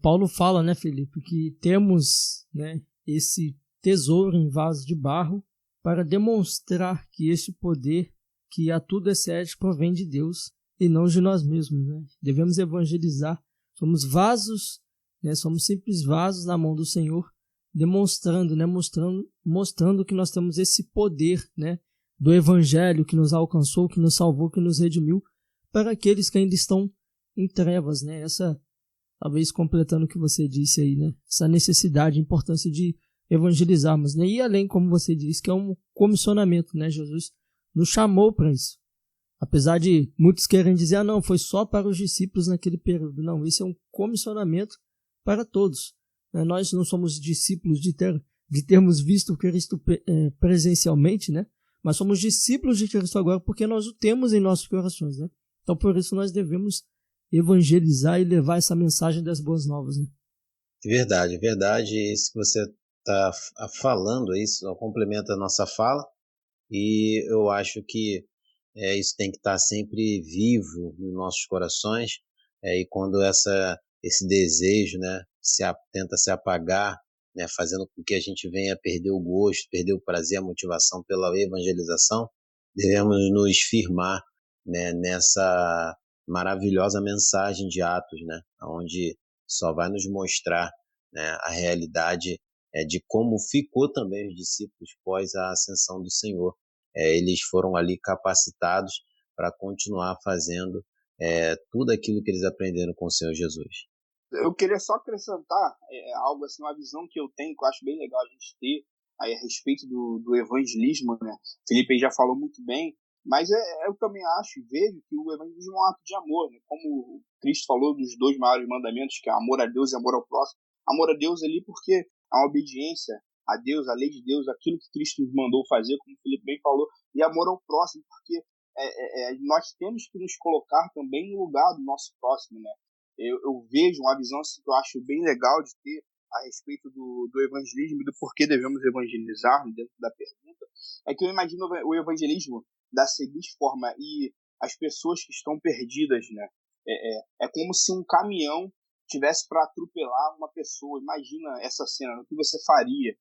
Paulo fala, né, Felipe, que temos, né, esse tesouro em vaso de barro para demonstrar que este poder que a tudo excede provém de Deus e não de nós mesmos, né? Devemos evangelizar. Somos vasos, né? Somos simples vasos na mão do Senhor, demonstrando, né? Mostrando que nós temos esse poder, né? Do Evangelho que nos alcançou, que nos salvou, que nos redimiu, para aqueles que ainda estão em trevas, né? Essa, talvez completando o que você disse aí, né? Essa necessidade, importância de evangelizarmos, né? E além, como você disse, que é um comissionamento, né? Jesus nos chamou para isso. Apesar de muitos querem dizer, não, foi só para os discípulos naquele período. Não, esse é um comissionamento para todos. Nós não somos discípulos de termos visto Cristo presencialmente, né? Mas somos discípulos de Cristo agora porque nós o temos em nossos corações, né? Então, por isso, nós devemos evangelizar e levar essa mensagem das boas novas, né? Verdade, verdade. Isso que você está falando, isso complementa a nossa fala. E eu acho que isso tem que estar sempre vivo nos nossos corações, e quando esse desejo, né, tenta se apagar, né, fazendo com que a gente venha a perder o gosto, perder o prazer, a motivação pela evangelização, devemos nos firmar, né, nessa maravilhosa mensagem de Atos, né, onde só vai nos mostrar, né, a realidade de como ficou também os discípulos pós a ascensão do Senhor. Eles foram ali capacitados para continuar fazendo tudo aquilo que eles aprenderam com o Senhor Jesus. Eu queria só acrescentar algo assim, uma visão que eu tenho, que eu acho bem legal a gente ter aí a respeito do evangelismo, né? Felipe aí já falou muito bem, mas eu também acho e vejo que o evangelismo é um ato de amor, né? Como Cristo falou dos 2 maiores mandamentos, que é amor a Deus e amor ao próximo. Amor a Deus ali porque a obediência a Deus, a lei de Deus, aquilo que Cristo nos mandou fazer, como o Felipe bem falou, e amor ao próximo, porque nós temos que nos colocar também no lugar do nosso próximo, né? Eu vejo uma visão assim, que eu acho bem legal de ter, a respeito do evangelismo e do porquê devemos evangelizar dentro da pergunta, é que eu imagino o evangelismo da seguinte forma, e as pessoas que estão perdidas, né? É como se um caminhão tivesse para atropelar uma pessoa. Imagina essa cena, o que você faria?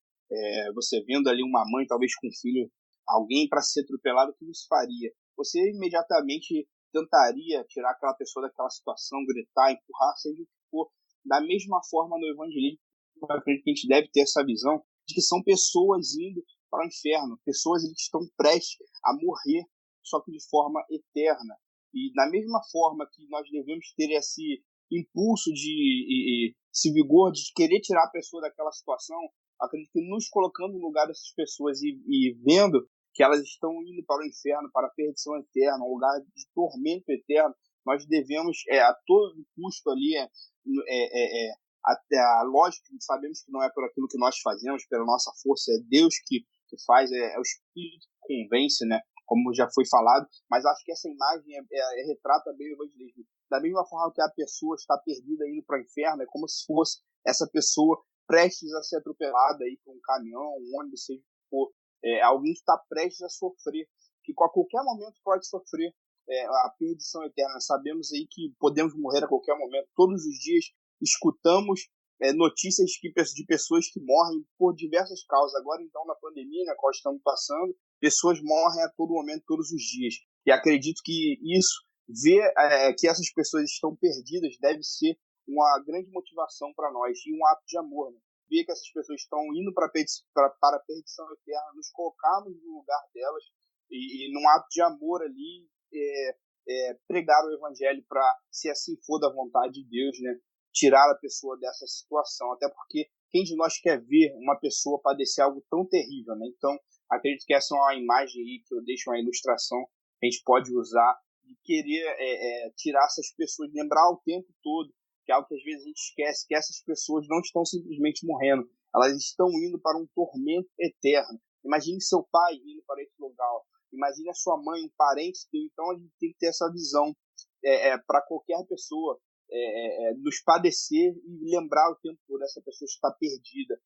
Você vendo ali uma mãe, talvez com um filho, alguém para ser atropelado, o que você faria? Você imediatamente tentaria tirar aquela pessoa daquela situação, gritar, empurrar, seja o que for. Da mesma forma, no evangelismo, eu acredito que a gente deve ter essa visão de que são pessoas indo para o inferno, pessoas que estão prestes a morrer, só que de forma eterna. E da mesma forma que nós devemos ter esse impulso, esse vigor de querer tirar a pessoa daquela situação, acredito que nos colocando no lugar dessas pessoas e vendo que elas estão indo para o inferno, para a perdição eterna, um lugar de tormento eterno, nós devemos, a todo custo ali, até a lógica, sabemos que não é por aquilo que nós fazemos, pela nossa força, é Deus que faz, é o Espírito que convence, né? Como já foi falado, mas acho que essa imagem retrata bem o evangelismo. Da mesma forma que a pessoa está perdida indo para o inferno, é como se fosse essa pessoa prestes a ser atropelada aí por um caminhão, um ônibus, seja o que for. Alguém que está prestes a sofrer, que a qualquer momento pode sofrer a perdição eterna. Sabemos aí que podemos morrer a qualquer momento. Todos os dias escutamos notícias de pessoas que morrem por diversas causas. Agora, então, na pandemia na qual estamos passando, pessoas morrem a todo momento, todos os dias. E acredito que isso, ver que essas pessoas estão perdidas, deve ser uma grande motivação para nós e um ato de amor, né? Ver que essas pessoas estão indo para a perdição eterna, nos colocarmos no lugar delas e num ato de amor ali, pregar o evangelho para, se assim for da vontade de Deus, né, tirar a pessoa dessa situação. Até porque quem de nós quer ver uma pessoa padecer algo tão terrível, né? Então, acredito que essa é uma imagem aí que eu deixo, uma ilustração que a gente pode usar de querer tirar essas pessoas, lembrar o tempo todo, que é algo que às vezes a gente esquece, que essas pessoas não estão simplesmente morrendo, elas estão indo para um tormento eterno. Imagine seu pai indo para esse lugar, imagine a sua mãe, um parente seu. Então a gente tem que ter essa visão para qualquer pessoa, nos padecer e lembrar o tempo todo essa pessoa está perdida,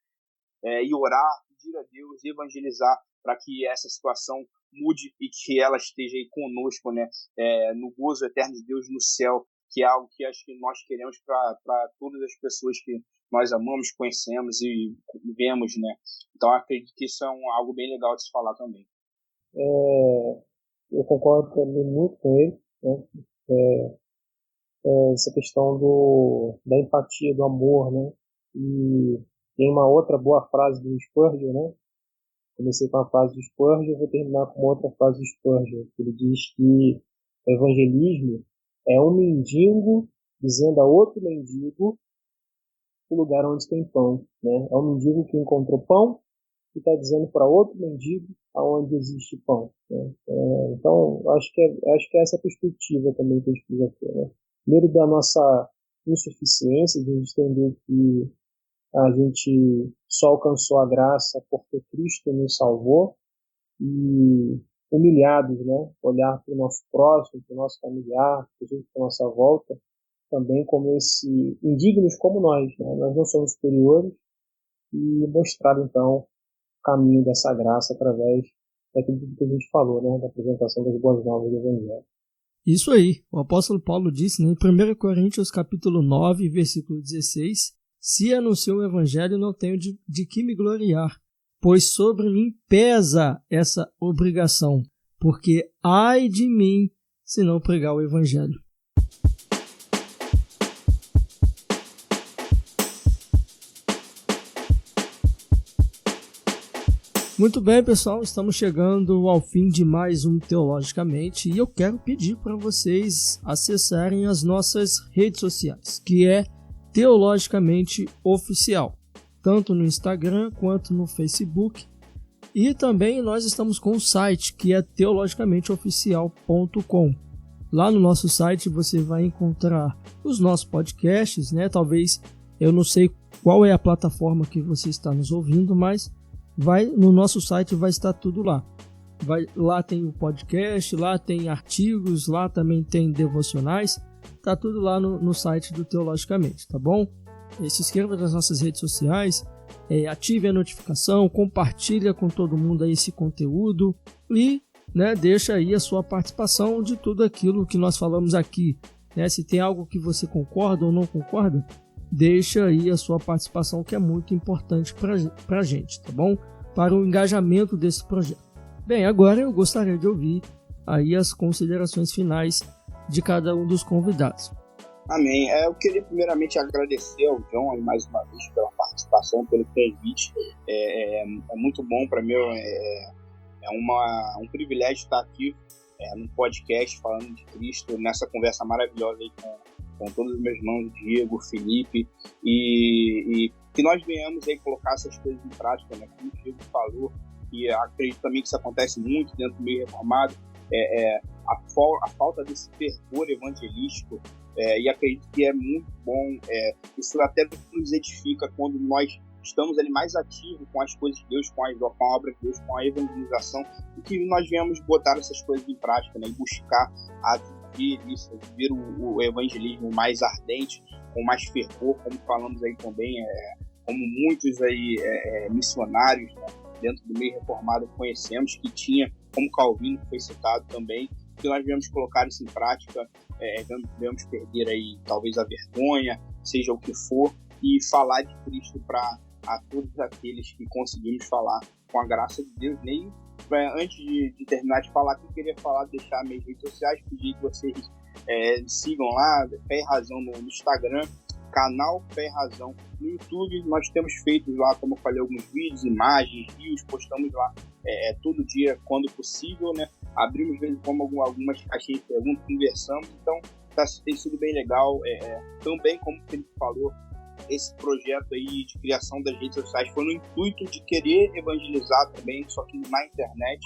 e orar, pedir a Deus, evangelizar para que essa situação mude e que ela esteja aí conosco, né, no gozo eterno de Deus no céu, que é algo que acho que nós queremos para todas as pessoas que nós amamos, conhecemos e vemos, né? Então acredito que isso é algo bem legal de se falar também. Eu concordo também muito com ele, né? Essa questão da empatia, do amor, né? E tem uma outra boa frase do Spurgeon, né? Comecei com a frase do Spurgeon, vou terminar com uma outra frase do Spurgeon, que ele diz que o evangelismo é um mendigo dizendo a outro mendigo o lugar onde tem pão, né? É um mendigo que encontrou pão e está dizendo para outro mendigo aonde existe pão, né? Então, acho que é essa perspectiva também que a gente precisa ter, né? Primeiro, da nossa insuficiência, de a gente entender que a gente só alcançou a graça porque Cristo nos salvou, e humilhados, né? Olhar para o nosso próximo, para o nosso familiar, para a gente à nossa volta, também como indignos como nós, né? Nós não somos superiores, e mostrar então o caminho dessa graça através daquilo que a gente falou, né? Da apresentação das boas novas do Evangelho. Isso aí, o apóstolo Paulo disse, né, em 1 Coríntios capítulo 9, versículo 16, se anuncio o Evangelho, não tenho de que me gloriar, pois sobre mim pesa essa obrigação, porque ai de mim se não pregar o Evangelho. Muito bem, pessoal, estamos chegando ao fim de mais um Teologicamente e eu quero pedir para vocês acessarem as nossas redes sociais, que é Teologicamente Oficial, tanto no Instagram quanto no Facebook. E também nós estamos com o site, que é teologicamenteoficial.com. Lá no nosso site você vai encontrar os nossos podcasts, né? Talvez, eu não sei qual é a plataforma que você está nos ouvindo, mas no nosso site vai estar tudo lá. Lá tem o podcast, lá tem artigos, lá também tem devocionais. Tá tudo lá no site do Teologicamente, tá bom? se inscreva nas nossas redes sociais, ative a notificação, compartilha com todo mundo aí esse conteúdo e, né, deixa aí a sua participação de tudo aquilo que nós falamos aqui. Né? Se tem algo que você concorda ou não concorda, deixa aí a sua participação, que é muito importante para a gente, tá bom? Para o engajamento desse projeto. Bem, agora eu gostaria de ouvir aí as considerações finais de cada um dos convidados. Amém. Eu queria primeiramente agradecer ao John aí mais uma vez pela participação, pelo convite. É muito bom para mim, um privilégio estar aqui num podcast falando de Cristo, nessa conversa maravilhosa aí com todos os meus irmãos, Diego, Felipe, e que nós venhamos aí colocar essas coisas em prática, né? Como o Diego falou, e acredito também que isso acontece muito dentro do meio reformado, a falta desse fervor evangelístico, e acredito que é muito bom, isso até nos edifica quando nós estamos ali mais ativos com as coisas de Deus, com a obra de Deus, com a evangelização, e que nós venhamos botar essas coisas em prática, né, e buscar viver isso, viver o evangelismo mais ardente, com mais fervor, como falamos aí também, como muitos aí missionários, né, dentro do meio reformado conhecemos, que tinha, como Calvino, que foi citado também, que nós devemos colocar isso em prática, devemos perder aí talvez a vergonha, seja o que for, e falar de Cristo para todos aqueles que conseguimos falar com a graça de Deus. Nem antes de terminar de falar, eu queria deixar minhas redes sociais, pedir que vocês sigam lá, Fé e Razão no Instagram, canal Fé e Razão no YouTube. Nós temos feito lá, como eu falei, alguns vídeos, imagens, rios, postamos lá todo dia, quando possível, né? Abrimos de vez em quando algumas caixinhas de perguntas, conversamos, então tem sido bem legal. Também, como o Felipe falou, esse projeto aí de criação das redes sociais foi no intuito de querer evangelizar também, só que na internet.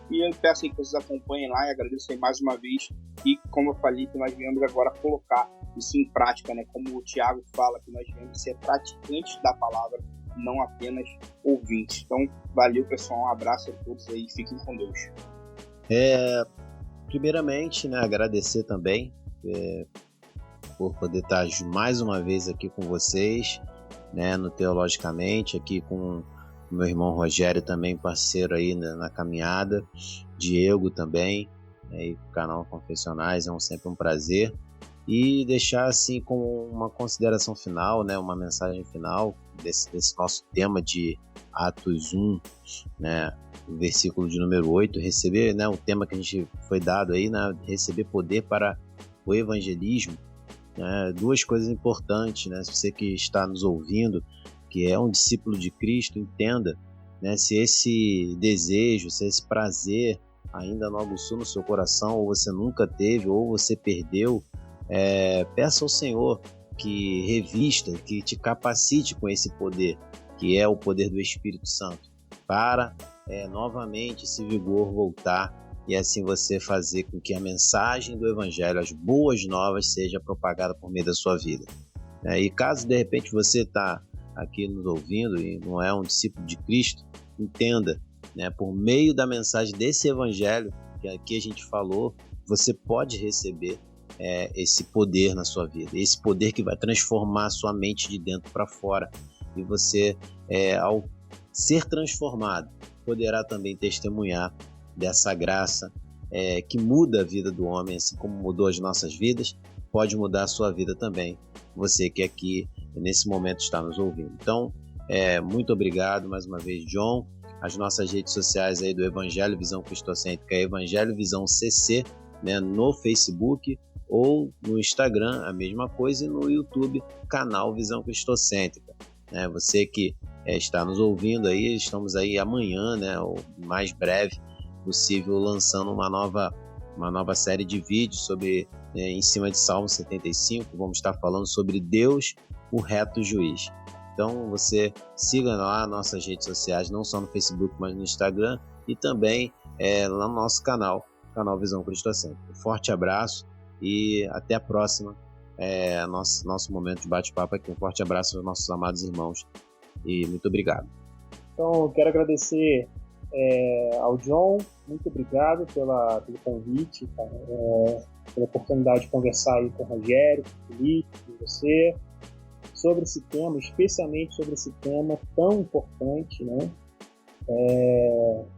E eu peço aí que vocês acompanhem lá e agradeço aí mais uma vez. E como eu falei, que nós viemos agora colocar isso em prática, né? Como o Tiago fala, que nós viemos ser praticantes da palavra, não apenas ouvintes. Então, valeu, pessoal, um abraço a todos aí, fiquem com Deus. Primeiramente, né, agradecer também por poder estar mais uma vez aqui com vocês, né, no Teologicamente, aqui com o meu irmão Rogério também, parceiro aí na caminhada, Diego também, e o canal Confessionais, sempre um prazer. E deixar assim como uma consideração final, né, uma mensagem final desse nosso tema de Atos 1, né, o versículo de número 8, receber, né, o tema que a gente foi dado aí, né, receber poder para o evangelismo. Duas coisas importantes, né? Se você que está nos ouvindo, que é um discípulo de Cristo, entenda, né, se esse desejo, se esse prazer ainda não aguçou no seu coração, ou você nunca teve, ou você perdeu, peça ao Senhor que revista, que te capacite com esse poder, que é o poder do Espírito Santo, para novamente esse vigor voltar, e assim você fazer com que a mensagem do Evangelho, as boas novas, seja propagada por meio da sua vida. E caso de repente você está aqui nos ouvindo e não é um discípulo de Cristo, entenda, né, por meio da mensagem desse Evangelho que aqui a gente falou, você pode receber esse poder na sua vida, esse poder que vai transformar a sua mente de dentro para fora, e você, ao ser transformado, poderá também testemunhar dessa graça que muda a vida do homem, assim como mudou as nossas vidas, pode mudar a sua vida também, você que aqui nesse momento está nos ouvindo. Então, muito obrigado mais uma vez, John. As nossas redes sociais aí do Evangelho Visão Cristocêntrica é Evangelho Visão CC, né, no Facebook ou no Instagram, a mesma coisa, e no YouTube, canal Visão Cristocêntrica. Você que está nos ouvindo aí, estamos aí amanhã, né, ou mais breve possível, lançando uma nova série de vídeos sobre em cima de Salmo 75. Vamos estar falando sobre Deus, o reto juiz. Então você siga lá nossas redes sociais, não só no Facebook, mas no Instagram, e também lá no nosso canal Visão Cristocêntrica. Forte abraço e até a próxima, nosso momento de bate-papo aqui. Um forte abraço aos nossos amados irmãos e muito obrigado. Então eu quero agradecer ao John, muito obrigado pelo convite, pela oportunidade de conversar aí com o Rogério, com o Felipe, com você, sobre esse tema, especialmente sobre esse tema tão importante, né?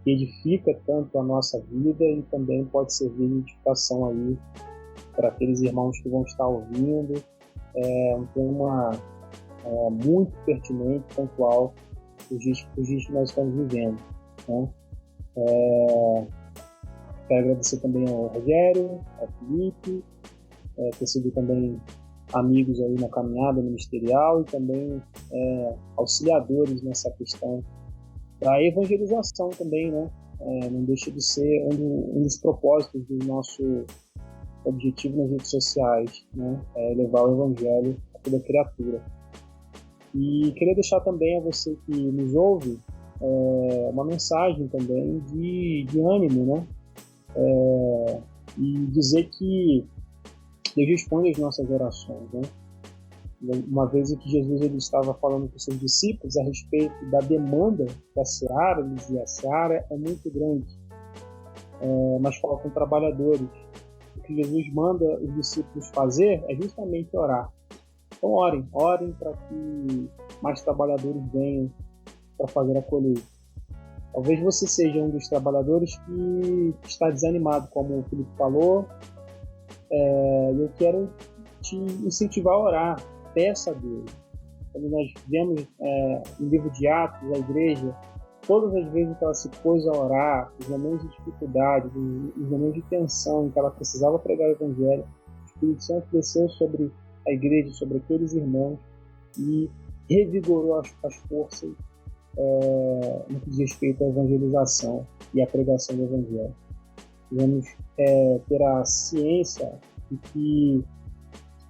Que edifica tanto a nossa vida e também pode servir de edificação aí para aqueles irmãos que vão estar ouvindo. É um tema muito pertinente, pontual, os dias que nós estamos vivendo, né? Quero agradecer também ao Rogério, ao Felipe, ter sido também amigos aí na caminhada ministerial e também auxiliadores nessa questão da evangelização também, né? Não deixa de ser um dos propósitos do nosso objetivo nas redes sociais, né? Levar o evangelho a toda criatura. E queria deixar também a você que nos ouve uma mensagem também de ânimo, né? E dizer que Deus responde às nossas orações, né? Uma vez que Jesus ele estava falando com seus discípulos a respeito da demanda da seara, ele dizia: a seara é muito grande, mas faltam trabalhadores. O que Jesus manda os discípulos fazer é justamente orar. Então orem para que mais trabalhadores venham para fazer a colheita. Talvez você seja um dos trabalhadores que está desanimado, como o Felipe falou. Eu quero te incentivar a orar. Peça a Deus. Quando nós vemos no livro de Atos, a igreja, todas as vezes que ela se pôs a orar, os momentos de dificuldade, os momentos de tensão em que ela precisava pregar o evangelho, o Espírito Santo desceu sobre a igreja, sobre aqueles irmãos e revigorou as forças no que diz respeito à evangelização e à pregação do evangelho. Devemos ter a ciência de que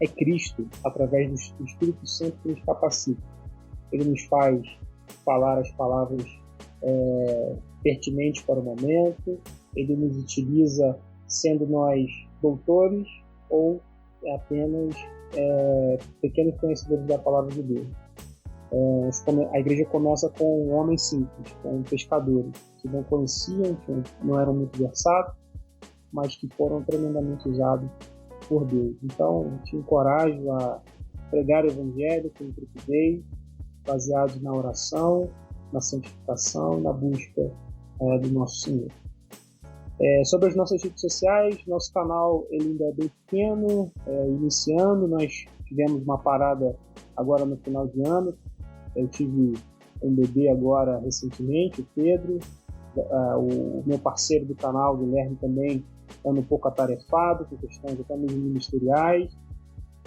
é Cristo, através do Espírito Santo, que nos capacita. Ele nos faz falar as palavras pertinentes para o momento, ele nos utiliza sendo nós doutores ou apenas pequenos conhecedores da palavra de Deus. A igreja começa com homens simples, com pescadores, que não conheciam, que não eram muito versados, mas que foram tremendamente usados por Deus. Então, te encorajo a pregar o evangelho com intrepidez, baseados na oração, na santificação, na busca do nosso Senhor. Sobre as nossas redes sociais, nosso canal ele ainda é bem pequeno, iniciando. Nós tivemos uma parada agora no final de ano. Eu tive um bebê agora recentemente, o Pedro. O meu parceiro do canal, o Guilherme, também anda um pouco atarefado com questões até mesmo ministeriais,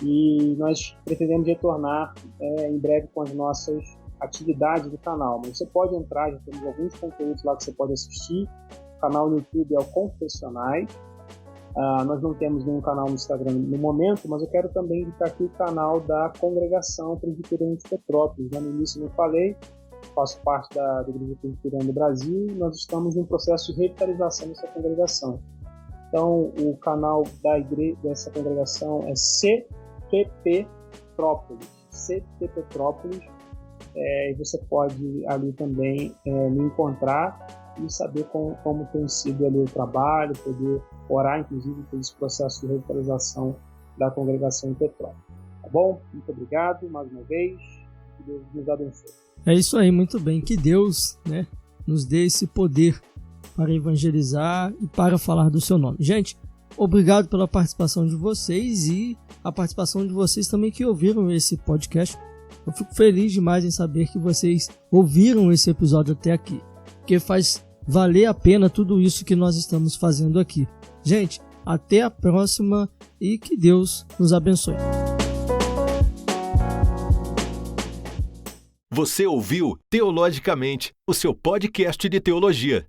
e nós pretendemos retornar em breve com as nossas atividades do canal. Mas você pode entrar, já temos alguns conteúdos lá que você pode assistir. O canal no YouTube é o Confessionais. Nós não temos nenhum canal no Instagram no momento, mas eu quero também indicar aqui o canal da Congregação Presbiteriana de Petrópolis. Já no início eu falei, faço parte da Igreja Presbiteriana do Brasil, e nós estamos em um processo de revitalização dessa congregação. Então, o canal dessa congregação é CP Petrópolis, e você pode ali também me encontrar e saber como tem sido ali o trabalho, poder orar, inclusive, por esse processo de revitalização da congregação em Petrópolis. Tá bom? Muito obrigado mais uma vez. Que Deus nos abençoe. É isso aí, muito bem. Que Deus, né, nos dê esse poder para evangelizar e para falar do seu nome. Gente, obrigado pela participação de vocês e a participação de vocês também que ouviram esse podcast. Eu fico feliz demais em saber que vocês ouviram esse episódio até aqui, porque faz valer a pena tudo isso que nós estamos fazendo aqui. Gente, até a próxima e que Deus nos abençoe. Você ouviu Teologicamente, o seu podcast de teologia.